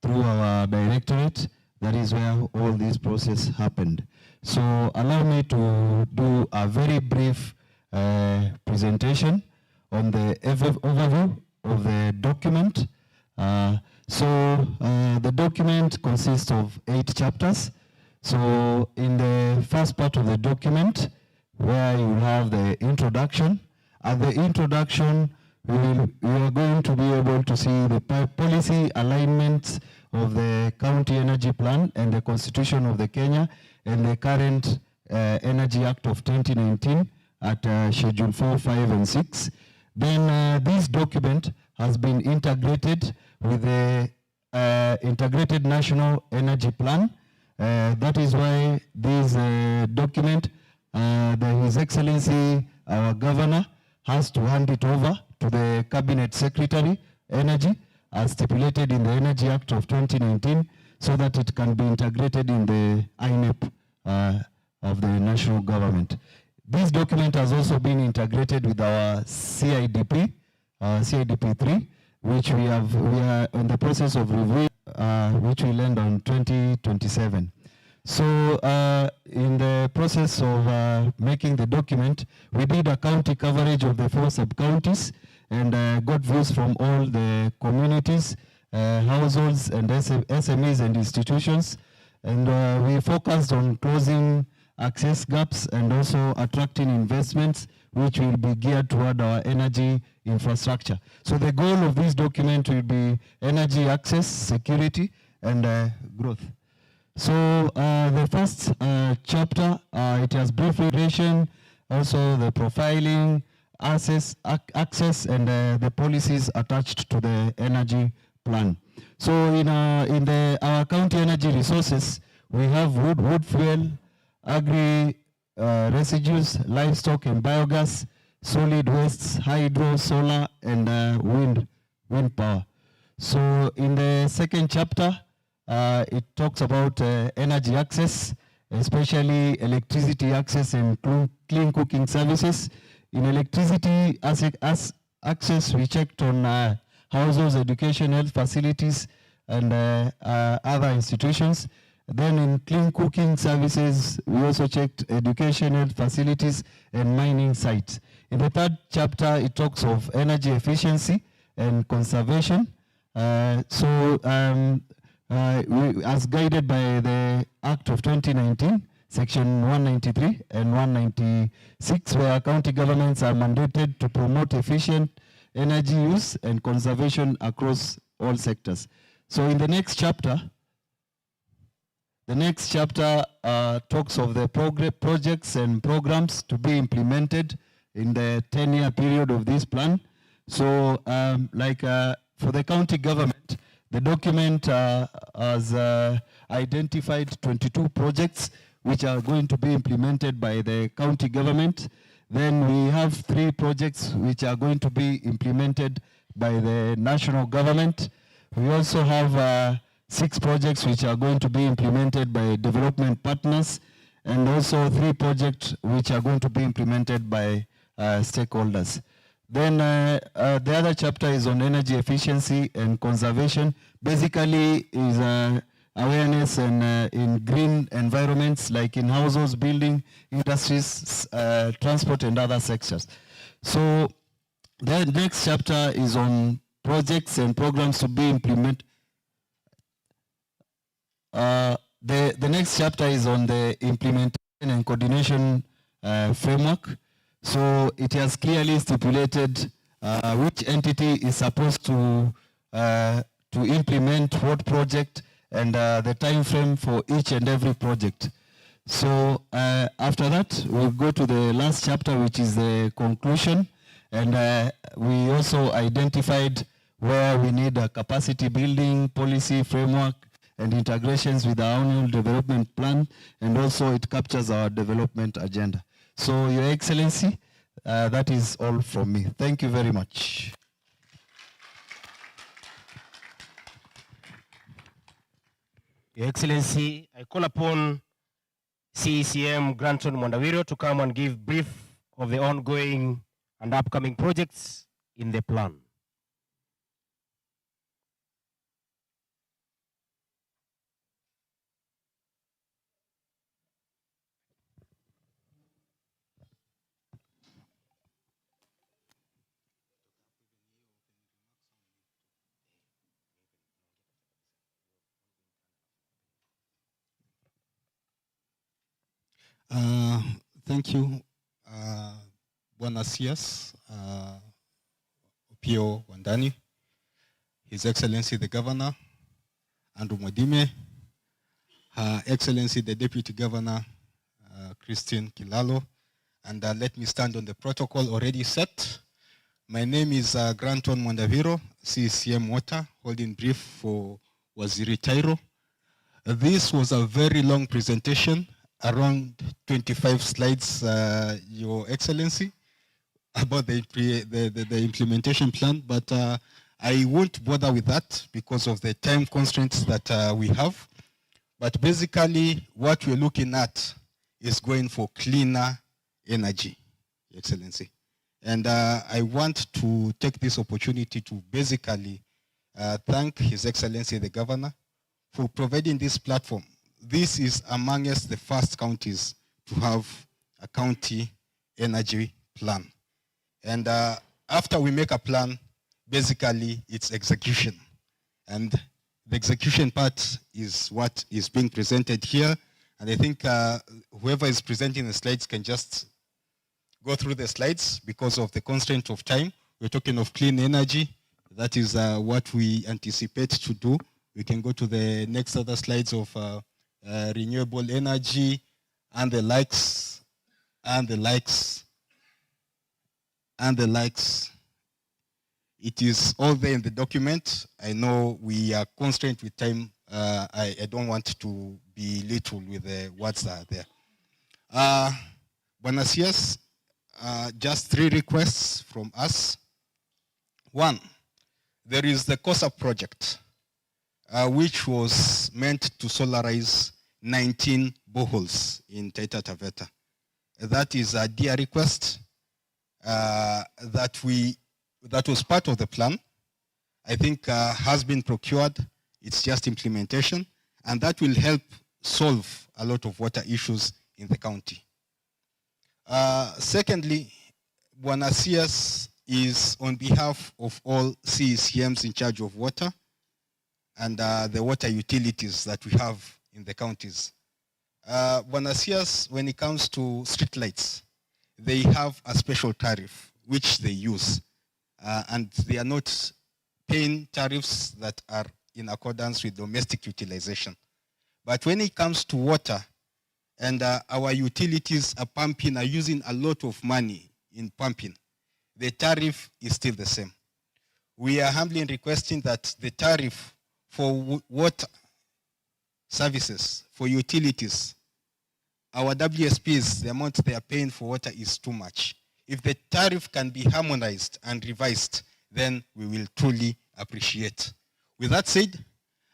through our directorate, that is where all this process happened. So allow me to do a very brief presentation on the overview of the document. The document consists of 8 chapters. So in the first part of the document, where you have the introduction, at the introduction, you are going to be able to see the policy alignments of the County Energy Plan and the Constitution of the Kenya and the current Energy Act of 2019 at Schedule 4, 5, and 6. Then this document has been integrated with the Integrated National Energy Plan. That is why this document, His Excellency, our Governor, has to hand it over to the Cabinet Secretary, Energy, as stipulated in the Energy Act of 2019, so that it can be integrated in the INEP of the national government. This document has also been integrated with our CIDP, CIDP III, which we are in the process of review, which will end on 2027. So in the process of making the document, we did a county coverage of the 4 sub-counties and got views from all the communities, households and SMEs and institutions. And we focused on closing access gaps and also attracting investments which will be geared toward our energy infrastructure. So the goal of this document will be energy access, security, and growth. So the first chapter, it has brief relation, also the profiling, access, and the policies attached to the energy plan. So in our county energy resources, we have wood fuel, agri residues, livestock and biogas, solid wastes, hydro, solar, and wind power. So in the second chapter, it talks about energy access, especially electricity access and clean cooking services. In electricity access, we checked on households, education, health facilities, and other institutions. Then in clean cooking services, we also checked education, health facilities, and mining sites. In the third chapter, it talks of energy efficiency and conservation. As guided by the Act of 2019, Section 193 and 196, where county governments are mandated to promote efficient energy use and conservation across all sectors. So in the next chapter, talks of the projects and programs to be implemented in the 10-year period of this plan. So for the county government, the document has identified 22 projects which are going to be implemented by the county government. Then we have 3 projects which are going to be implemented by the national government. We also have 6 projects which are going to be implemented by development partners, and also 3 projects which are going to be implemented by stakeholders. Then the other chapter is on energy efficiency and conservation. Basically is awareness and in green environments like in households, building, industries, transport and other sectors. So the next chapter is on projects and programs to be implemented. The next chapter is on the implementation and coordination framework. So it has clearly stipulated which entity is supposed to implement what project and the time frame for each and every project. So after that, we'll go to the last chapter, which is the conclusion. And we also identified where we need a capacity building, policy framework, and integrations with our annual development plan. And also it captures our development agenda. So, Your Excellency, that is all from me. Thank you very much. Your Excellency, I call upon CECM Granton Mwandawiro to come and give brief of the ongoing and upcoming projects in the plan. Thank you, Bwana CS, Pio Wundanyi, His Excellency the Governor, Andrew Mwadime, Her Excellency the Deputy Governor, Christine Kilalo, and let me stand on the protocol already set. My name is Granton Mwandaviro, CCM Water, holding brief for Waziri Tairo. This was a very long presentation, around 25 slides, Your Excellency, about the implementation plan, but I won't bother with that because of the time constraints that we have. But basically, what we're looking at is going for cleaner energy, Your Excellency. And I want to take this opportunity to basically thank His Excellency the Governor for providing this platform. This is amongst the first counties to have a county energy plan. And after we make a plan, basically it's execution. And the execution part is what is being presented here. And I think whoever is presenting the slides can just go through the slides because of the constraint of time. We're talking of clean energy. That is what we anticipate to do. We can go to the next other slides of renewable energy and the likes, and the likes, and the likes. It is all there in the document. I know we are constrained with time. I don't want to be literal with the words that are there. Bwana CS, just 3 requests from us. 1, there is the COSA project, which was meant to solarize 19 boreholes in Taita Taveta. That is a dear request that was part of the plan. I think has been procured. It's just implementation, and that will help solve a lot of water issues in the county. Secondly, Bwana CS is on behalf of all CECMs in charge of water and the water utilities that we have in the counties. Bwana CS, when it comes to street lights, they have a special tariff which they use, and they are not paying tariffs that are in accordance with domestic utilization. But when it comes to water, and our utilities are using a lot of money in pumping, the tariff is still the same. We are humbly requesting that the tariff for water services, for utilities, our WSPs, the amount they are paying for water is too much. If the tariff can be harmonized and revised, then we will truly appreciate. With that said,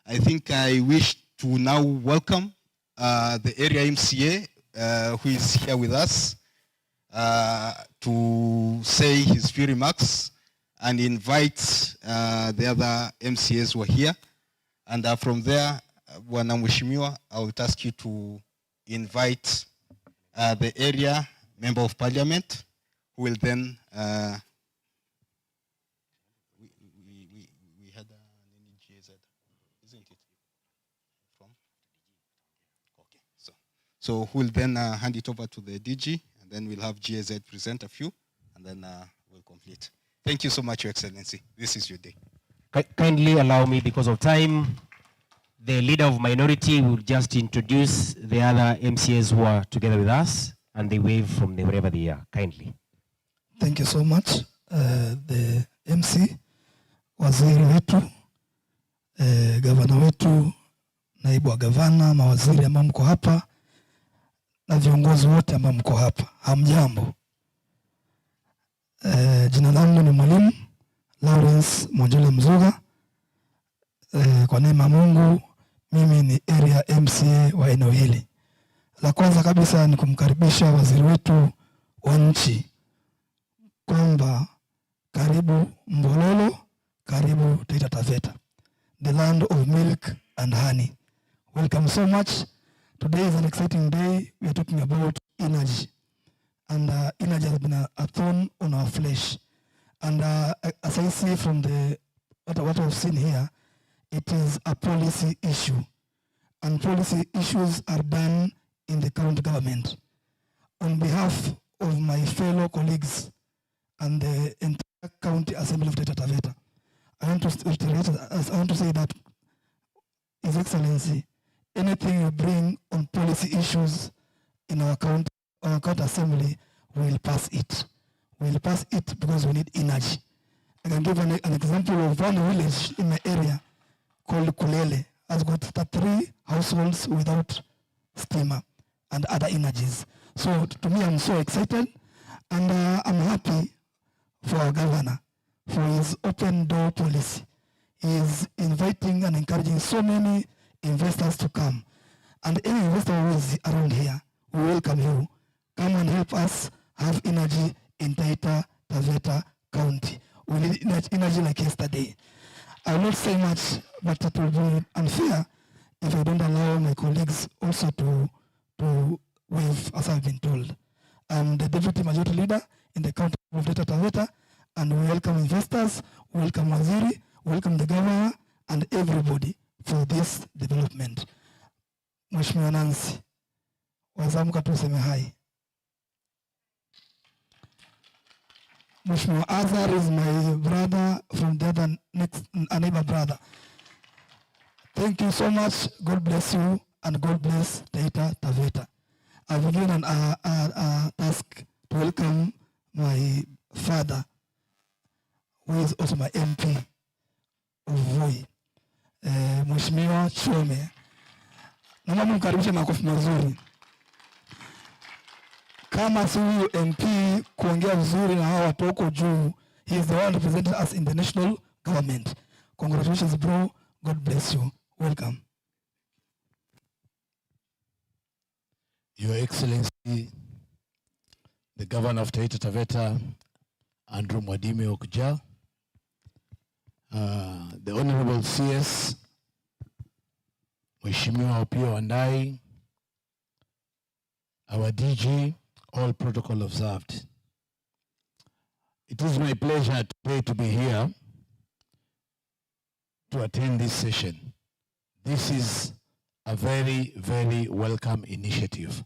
I think I wish to now welcome the area MCA who is here with us to say his few remarks and invite the other MCAs who are here. And from there, Bwana Mheshimiwa, I will ask you to invite the area member of parliament who will then we had an GZ, isn't it? From? Okay, so who will then hand it over to the DG, and then we'll have GZ present a few, and then we'll complete. Thank you so much, Your Excellency. This is your day. Kindly allow me, because of time, the leader of minority will just introduce the other MCAs who are together with us, and they wave from wherever they are. Kindly. Thank you so much. The MC, waziri wetu, gavana wetu, naibu wa gavana, mawaziri ambao mko hapa, na viongozi wote ambao mko hapa. Hamjambo. Jina langu ni Mwalimu Lawrence Mwanjole Mzuga. Kwa neema Mungu, mimi ni area MCA wa eneo hili. La kwanza kabisa ni kumkaribisha waziri wetu wa nchi kwamba karibu Mbololo, karibu Taita Taveta, the land of milk and honey. Welcome so much. Today is an exciting day. We are talking about energy. And energy has been a thorn on our flesh. And as I see from what I've seen here, it is a policy issue. And policy issues are done in the county government. on behalf of my fellow colleagues and the entire County Assembly of Taita Taveta, I want to say that, His Excellency, anything you bring on policy issues in our county assembly, we'll pass it. We'll pass it because we need energy. I can give an example of one village in my area called Kulele, has got 3 households without steamer and other energies. So to me, I'm so excited, and I'm happy for our governor for his open door policy. He is inviting and encouraging so many investors to come. And any investor who is around here, we welcome you. Come and help us have energy in Taita Taveta County. We need energy like yesterday. I will not say much, but it will be unfair if I don't allow my colleagues also to wave, as I've been told. I'm the Deputy Majority Leader in the County of Taita Taveta, and we welcome investors, welcome Waziri, welcome the governor, and everybody for this development. Mheshimiwa Nancy, wazamka tuseme hai. Mheshimiwa Azar is my brother from the other next neighbor brother. Thank you so much. God bless you and God bless Taita Taveta. I've given a task to welcome my father, who is also my MP of Voi, Mheshimiwa Chome. Naomba mkaribishe makofi mazuri. Kama si huyu MP kuongea vizuri na hawa watu huko juu, he is the one representing us in the national government. Congratulations bro, God bless you. Welcome. Your Excellency, the Governor of Taita Taveta, Andrew Mwadime Okuja, the Honorable CS, Mheshimiwa Opiyo Wundanyi, our DG, all protocol observed. It is my pleasure today to be here to attend this session. This is a very, very welcome initiative.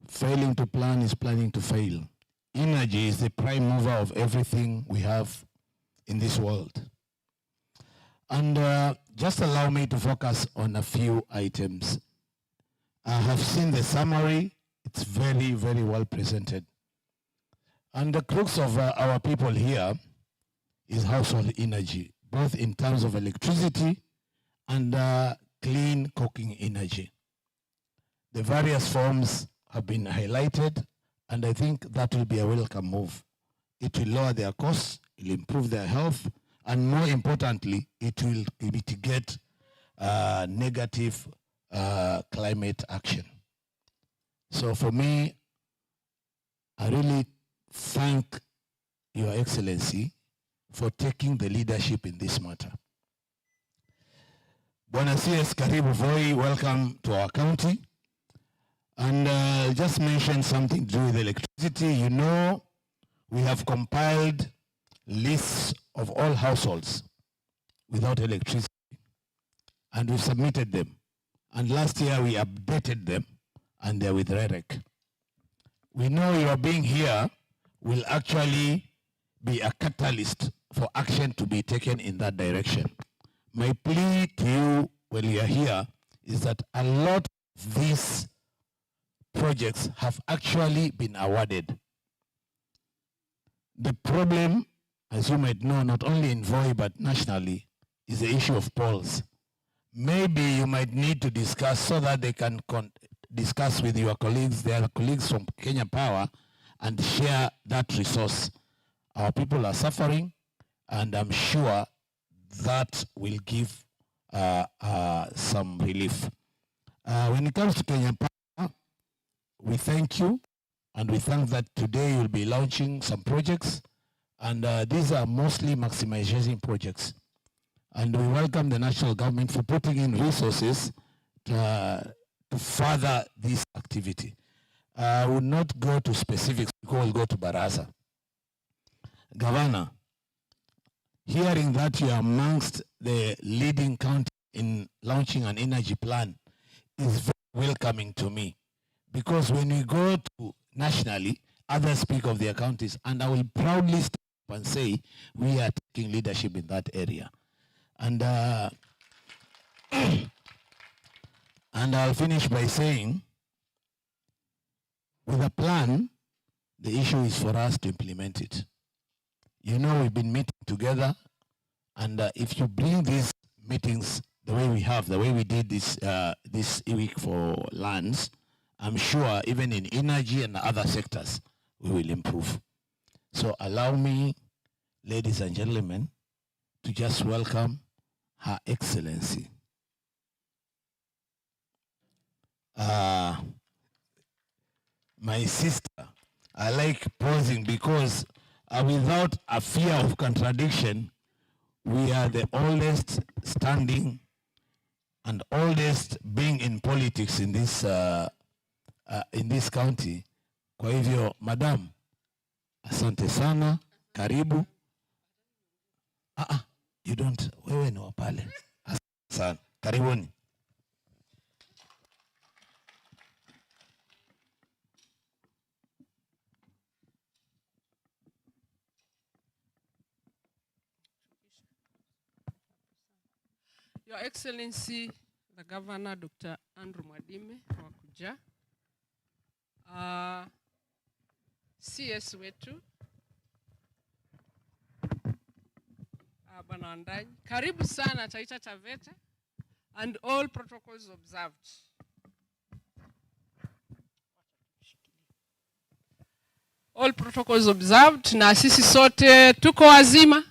Failing to plan is planning to fail. Energy is the prime mover of everything we have in this world. And just allow me to focus on a few items. I have seen the summary. It's very, very well presented. And the crux of our people here is household energy, both in terms of electricity and clean cooking energy. The various forms have been highlighted, and I think that will be a welcome move. It will lower their costs, it will improve their health, and more importantly, it will mitigate negative climate action. So for me, I really thank Your Excellency for taking the leadership in this matter. Bwana CS Karibu Voi, welcome to our county. And just mention something to do with electricity. You know, we have compiled lists of all households without electricity, and we submitted them. And last year we updated them, and they're with REREC. We know your being here will actually be a catalyst for action to be taken in that direction. My plea to you when you are here is that a lot of these projects have actually been awarded. The problem, as you might know, not only in Voi but nationally, is the issue of poles. Maybe you might need to discuss so that they can discuss with your colleagues, their colleagues from Kenya Power, and share that resource. Our people are suffering, and I'm sure that will give some relief. When it comes to Kenya Power, we thank you, and we thank that today you'll be launching some projects, and these are mostly maximization projects. And we welcome the national government for putting in resources to further this activity. I will not go to specifics because we'll go to Baraza. Governor, hearing that you are amongst the leading county in launching an energy plan is very welcoming to me, Because when we go to nationally, others speak of their counties, and I will proudly stand up and say we are taking leadership in that area. And and I'll finish by saying, with a plan, the issue is for us to implement it. You know, we've been meeting together, and if you bring these meetings the way we have, the way we did this this week for lands, I'm sure even in energy and other sectors, we will improve. So allow me, ladies and gentlemen, to just welcome Her Excellency. My sister, I like pausing because without a fear of contradiction, we are the oldest standing and oldest being in politics in this county. Kwa hivyo, madam, asante sana, karibu. You don't, wewe ni wapale. Asante sana, karibuni. Your Excellency, the Governor, Dr. Andrew Mwadime, wakuja. CS wetu, Bwana Wundanyi. Karibu sana Taita Taveta, and all protocols observed. All protocols observed, na sisi sote tuko wazima.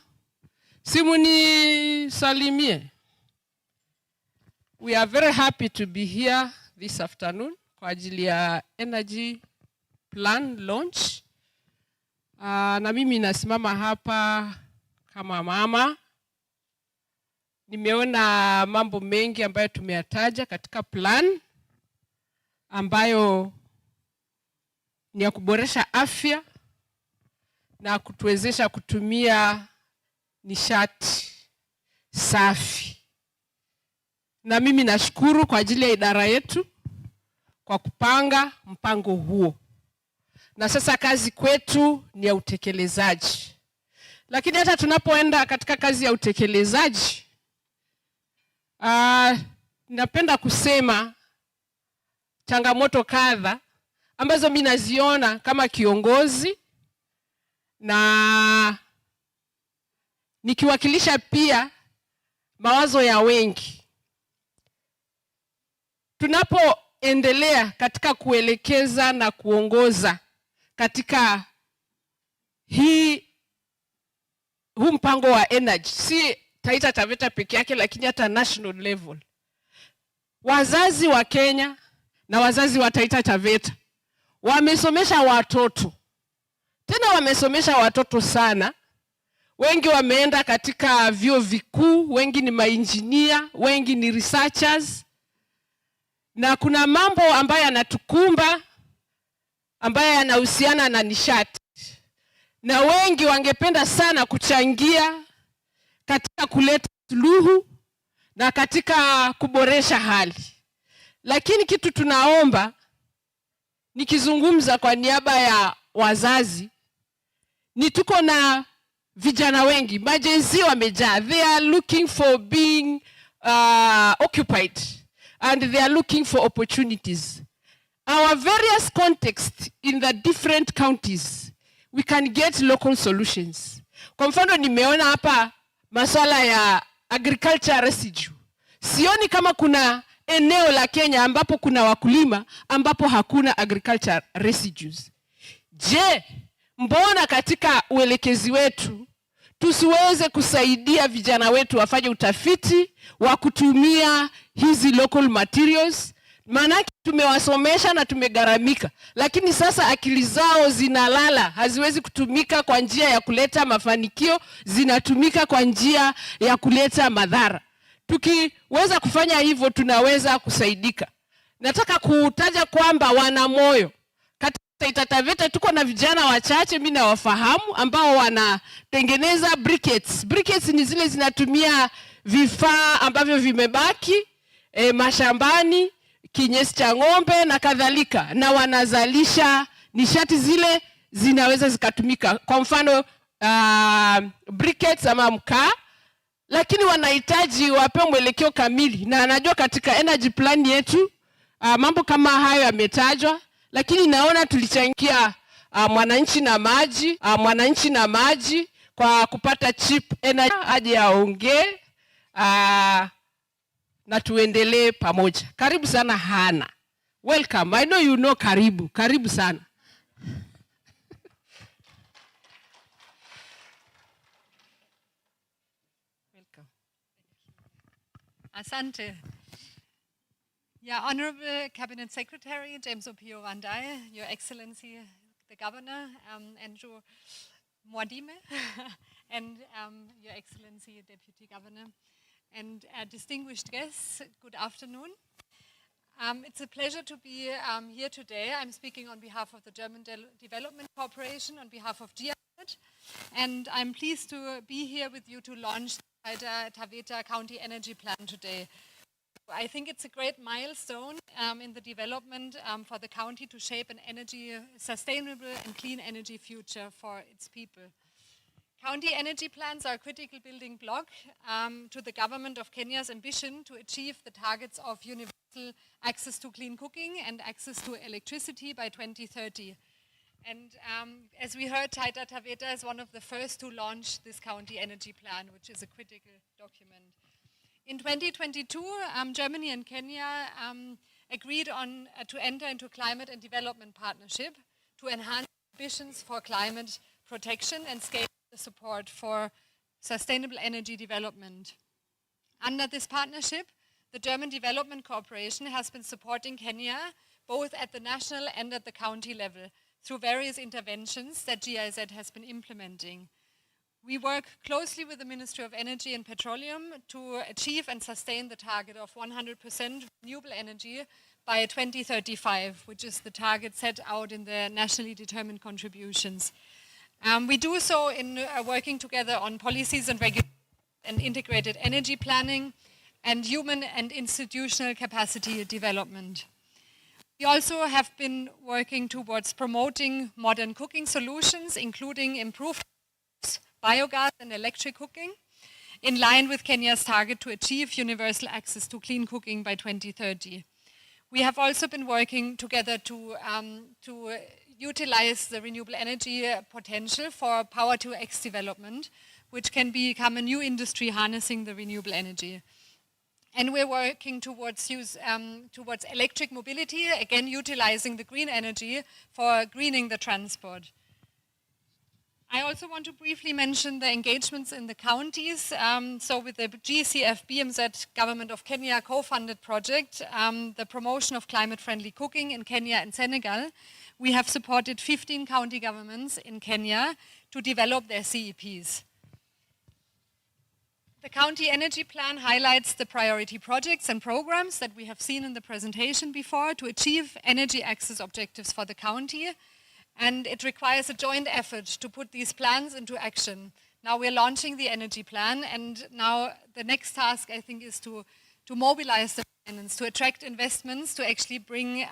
Simuni salimie. We are very happy to be here this afternoon kwa ajili ya energy plan launch. Na mimi nasimama hapa kama mama. Nimeona mambo mengi ambayo tumeyataja katika plan ambayo ni ya kuboresha afya na kutuwezesha kutumia nishati safi. Na mimi nashukuru kwa ajili ya idara yetu kwa kupanga mpango huo. Na sasa kazi kwetu ni ya utekelezaji. Lakini hata tunapoenda katika kazi ya utekelezaji, napenda kusema changamoto kadha ambazo mimi naziona kama kiongozi na nikiwakilisha pia mawazo ya wengi. Tunapoendelea katika kuelekeza na kuongoza katika huu mpango wa energy, si Taita Taveta peke yake lakini hata national level. Wazazi wa Kenya na wazazi wa Taita Taveta wamesomesha watoto. Tena wamesomesha watoto sana. Wengi wameenda katika vyuo vikuu, wengi ni mainjinia, wengi ni researchers. Na kuna mambo ambayo yanatukumba ambayo yanahusiana na nishati. Na wengi wangependa sana kuchangia katika kuleta suluhu na katika kuboresha hali. Lakini kitu tunaomba, nikizungumza kwa niaba ya wazazi, ni tuko na vijana wengi, majenzi wamejaa. They are looking for being occupied and they are looking for opportunities. Our various contexts in the different counties, we can get local solutions. Kwa mfano nimeona hapa masuala ya agriculture residue. Sioni kama kuna eneo la Kenya ambapo kuna wakulima ambapo hakuna agriculture residues. Je, mbona katika uelekezi wetu tusiweze kusaidia vijana wetu wafanye utafiti wa kutumia hizi local materials? Maanake tumewasomesha na tumegaramika, lakini sasa akili zao zinalala, haziwezi kutumika kwa njia ya kuleta mafanikio, zinatumika kwa njia ya kuleta madhara. Tukiweza kufanya hivyo tunaweza kusaidika. Nataka kutaja kwamba wana moyo. Katika Taita Taveta tuko na vijana wachache mimi nawafahamu ambao wanatengeneza briquettes. Briquettes ni zile zinatumia vifaa ambavyo vimebaki mashambani, kinyesi cha ng'ombe na kadhalika, na wanazalisha nishati zile zinaweza zikatumika, kwa mfano briquettes ama mkaa, lakini wanahitaji wapewe mwelekeo kamili. Na anajua katika energy plan yetu mambo kama hayo yametajwa, lakini naona tulichangia mwananchi na maji kwa kupata cheap energy. Aje aongee na tuendelee pamoja. Karibu sana Hana. Welcome. I know you know karibu. Karibu sana. Welcome. Asante. Yeah, Honorable Cabinet Secretary James Opio Wundanyi, Your Excellency the Governor Andrew Mwatate, and Your Excellency Deputy Governor, and distinguished guests, good afternoon. It's a pleasure to be here today. I'm speaking on behalf of the German Development Corporation, on behalf of GIZ, and I'm pleased to be here with you to launch the Taita Taveta County Energy Plan today. I think it's a great milestone in the development for the county to shape an sustainable and clean energy future for its people. County energy plans are a critical building block to the government of Kenya's ambition to achieve the targets of universal access to clean cooking and access to electricity by 2030. And as we heard, Taita Taveta is one of the first to launch this county energy plan, which is a critical document. In 2022, Germany and Kenya agreed on to enter into climate and development partnership to enhance ambitions for climate protection and scale the support for sustainable energy development. Under this partnership, the German Development Corporation has been supporting Kenya both at the national and at the county level through various interventions that GIZ has been implementing. We work closely with the Ministry of Energy and Petroleum to achieve and sustain the target of 100% renewable energy by 2035, which is the target set out in the nationally determined contributions. We do so in working together on policies and regulations and integrated energy planning and human and institutional capacity development. We also have been working towards promoting modern cooking solutions, including improved biogas and electric cooking, in line with Kenya's target to achieve universal access to clean cooking by 2030. We have also been working together to utilize the renewable energy potential for power-to-X development, which can become a new industry harnessing the renewable energy. And we're working towards electric mobility, again utilizing the green energy for greening the transport. I also want to briefly mention the engagements in the counties. So with the GCF BMZ Government of Kenya co-funded project, the promotion of climate-friendly cooking in Kenya and Senegal, we have supported 15 county governments in Kenya to develop their CEPs. The County Energy Plan highlights the priority projects and programs that we have seen in the presentation before to achieve energy access objectives for the county. And it requires a joint effort to put these plans into action. Now we're launching the energy plan, and now the next task, I think, is to mobilize the finance, to attract investments, to actually bring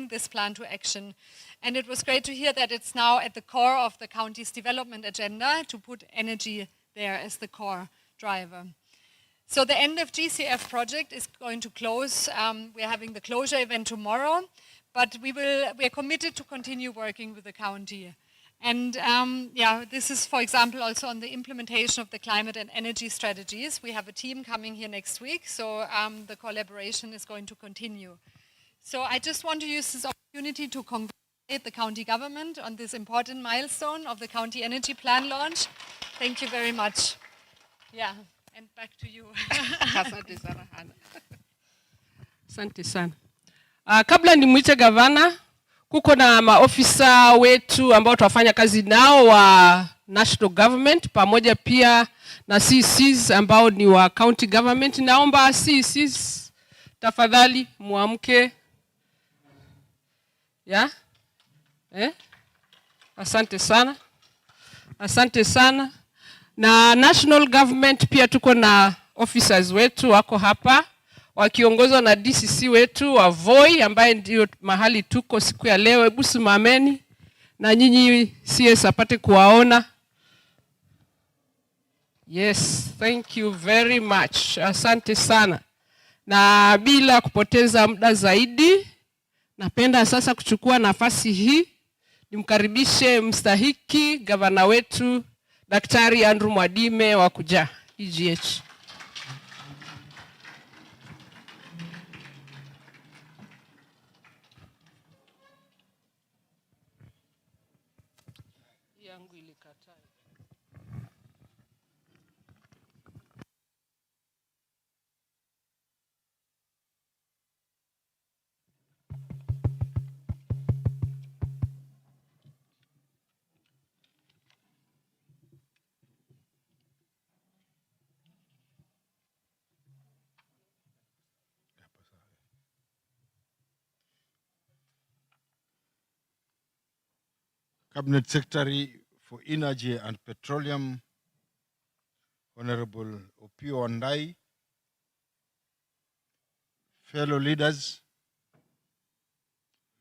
this plan to action. And it was great to hear that it's now at the core of the county's development agenda to put energy there as the core driver. So the end of GCF project is going to close. We're having the closure event tomorrow. But we are committed to continue working with the county. And this is, for example, also on the implementation of the climate and energy strategies. We have a team coming here next week, so the collaboration is going to continue. So I just want to use this opportunity to congratulate the county government on this important milestone of the county energy plan launch. Thank you very much. Yeah, and back to you. Asante sana Hana. Asante sana. Kabla nimwite gavana, kuko na maofisa wetu ambao tunafanya kazi nao wa national government pamoja pia na CCs ambao ni wa county government. Naomba CCs tafadhali muamke. Ya? Asante sana. Asante sana. Na national government pia tuko na officers wetu wako hapa. wakiongozwa na DCC wetu wa Voi ambaye ndio mahali tuko siku ya leo. Hebu simameni na nyinyi CS apate kuwaona. Yes, thank you very much. Asante sana. Na bila kupoteza muda zaidi, napenda sasa kuchukua nafasi hii nimkaribishe mstahiki gavana wetu Daktari Andrew Mwadime wa kuja EGH. Cabinet Secretary for Energy and Petroleum, Honorable Opio Wundanyi, fellow leaders,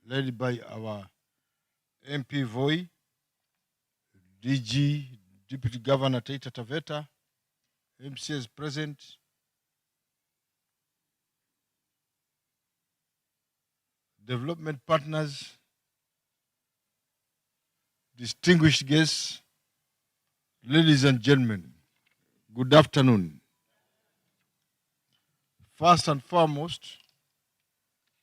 led by our MP Voi, DG, Deputy Governor Taita Taveta, MCs present, development partners, distinguished guests, ladies and gentlemen, good afternoon. First and foremost,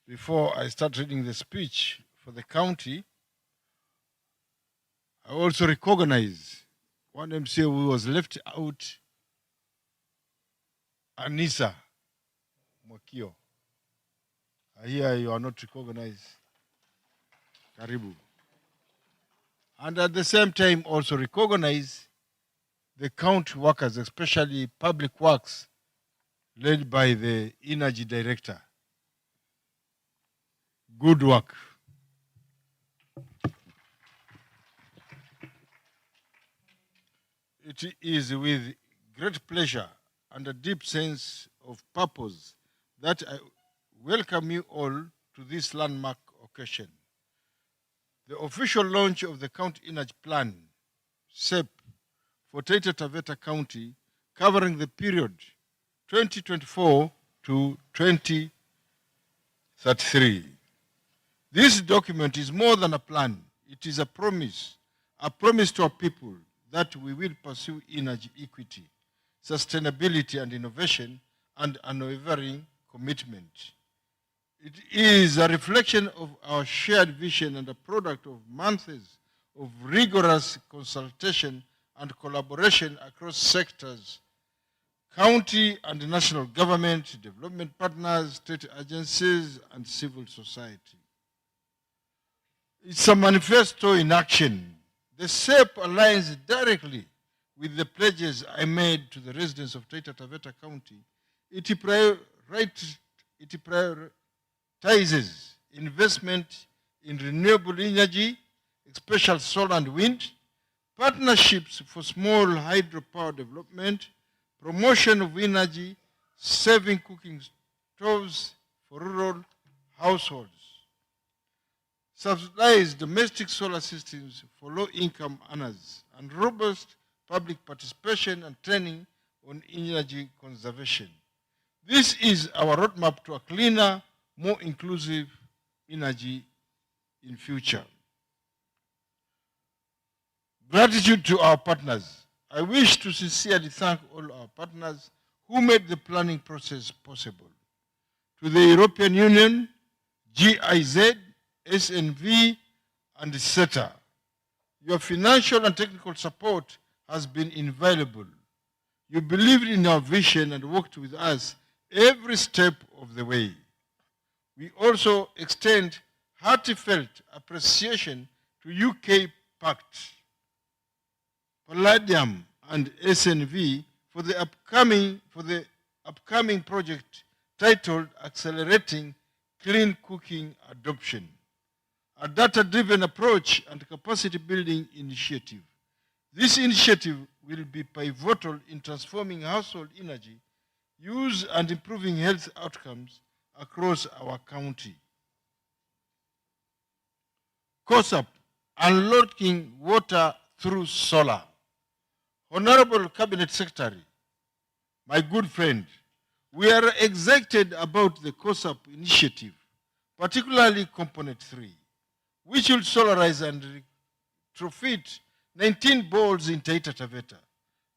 before I start reading the speech for the county, I also recognize one MCA who was left out, Anissa Mwakio. I hear you are not recognized. Karibu. And at the same time also recognize the county workers, especially public works, led by the energy director. Good work. It is with great pleasure and a deep sense of purpose that I welcome you all to this landmark occasion. The official launch of the County Energy Plan, SEP, for Taita Taveta County, covering the period 2024 to 2033. This document is more than a plan. It is a promise to our people that we will pursue energy equity, sustainability and innovation, and unwavering commitment. It is a reflection of our shared vision and a product of months of rigorous consultation and collaboration across sectors, county and national government, development partners, state agencies, and civil society. It's a manifesto in action. The SEP aligns directly with the pledges I made to the residents of Taita Taveta County. It prioritizes investment in renewable energy, especially solar and wind, partnerships for small hydropower development, promotion of energy, saving cooking stoves for rural households, subsidized domestic solar systems for low-income earners, and robust public participation and training on energy conservation. This is our roadmap to a cleaner, more inclusive energy in future. Gratitude to our partners. I wish to sincerely thank all our partners who made the planning process possible. To the European Union, GIZ, SNV, and SETA, your financial and technical support has been invaluable. You believed in our vision and worked with us every step of the way. We also extend heartfelt appreciation to UK Pact, Palladium, and SNV for the upcoming project titled Accelerating Clean Cooking Adoption, a data-driven approach and capacity-building initiative. This initiative will be pivotal in transforming household energy use and improving health outcomes across our county. COSAP, unlocking water through solar. Honorable Cabinet Secretary, my good friend, we are excited about the COSAP initiative, particularly Component 3, which will solarize and retrofit 19 balls in Taita Taveta.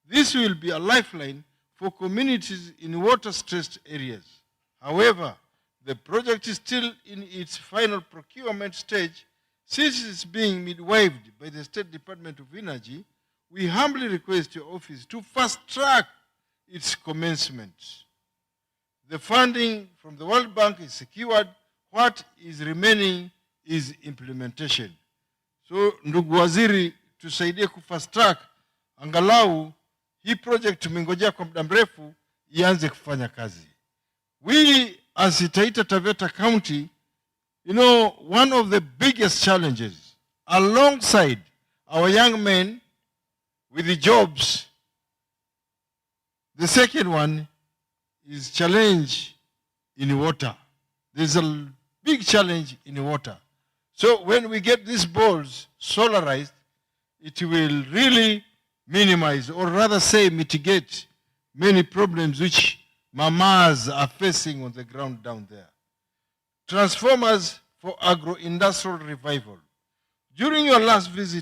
This will be a lifeline for communities in water-stressed areas. However, the project is still in its final procurement stage. Since it's being midwifed by the State Department of Energy, we humbly request your office to fast-track its commencement. The funding from the World Bank is secured. What is remaining is implementation. So, ndugu waziri, tusaidie kufast track, angalau hii project tumengojea kwa muda mrefu ianze kufanya kazi. We as Taita Taveta County, you know, one of the biggest challenges alongside our young men with the jobs, the second one is challenge in water. There's a big challenge in water. So when we get these balls solarized, it will really minimize, or rather say mitigate, many problems which mamas are facing on the ground down there. Transformers for agro-industrial revival. During your last visit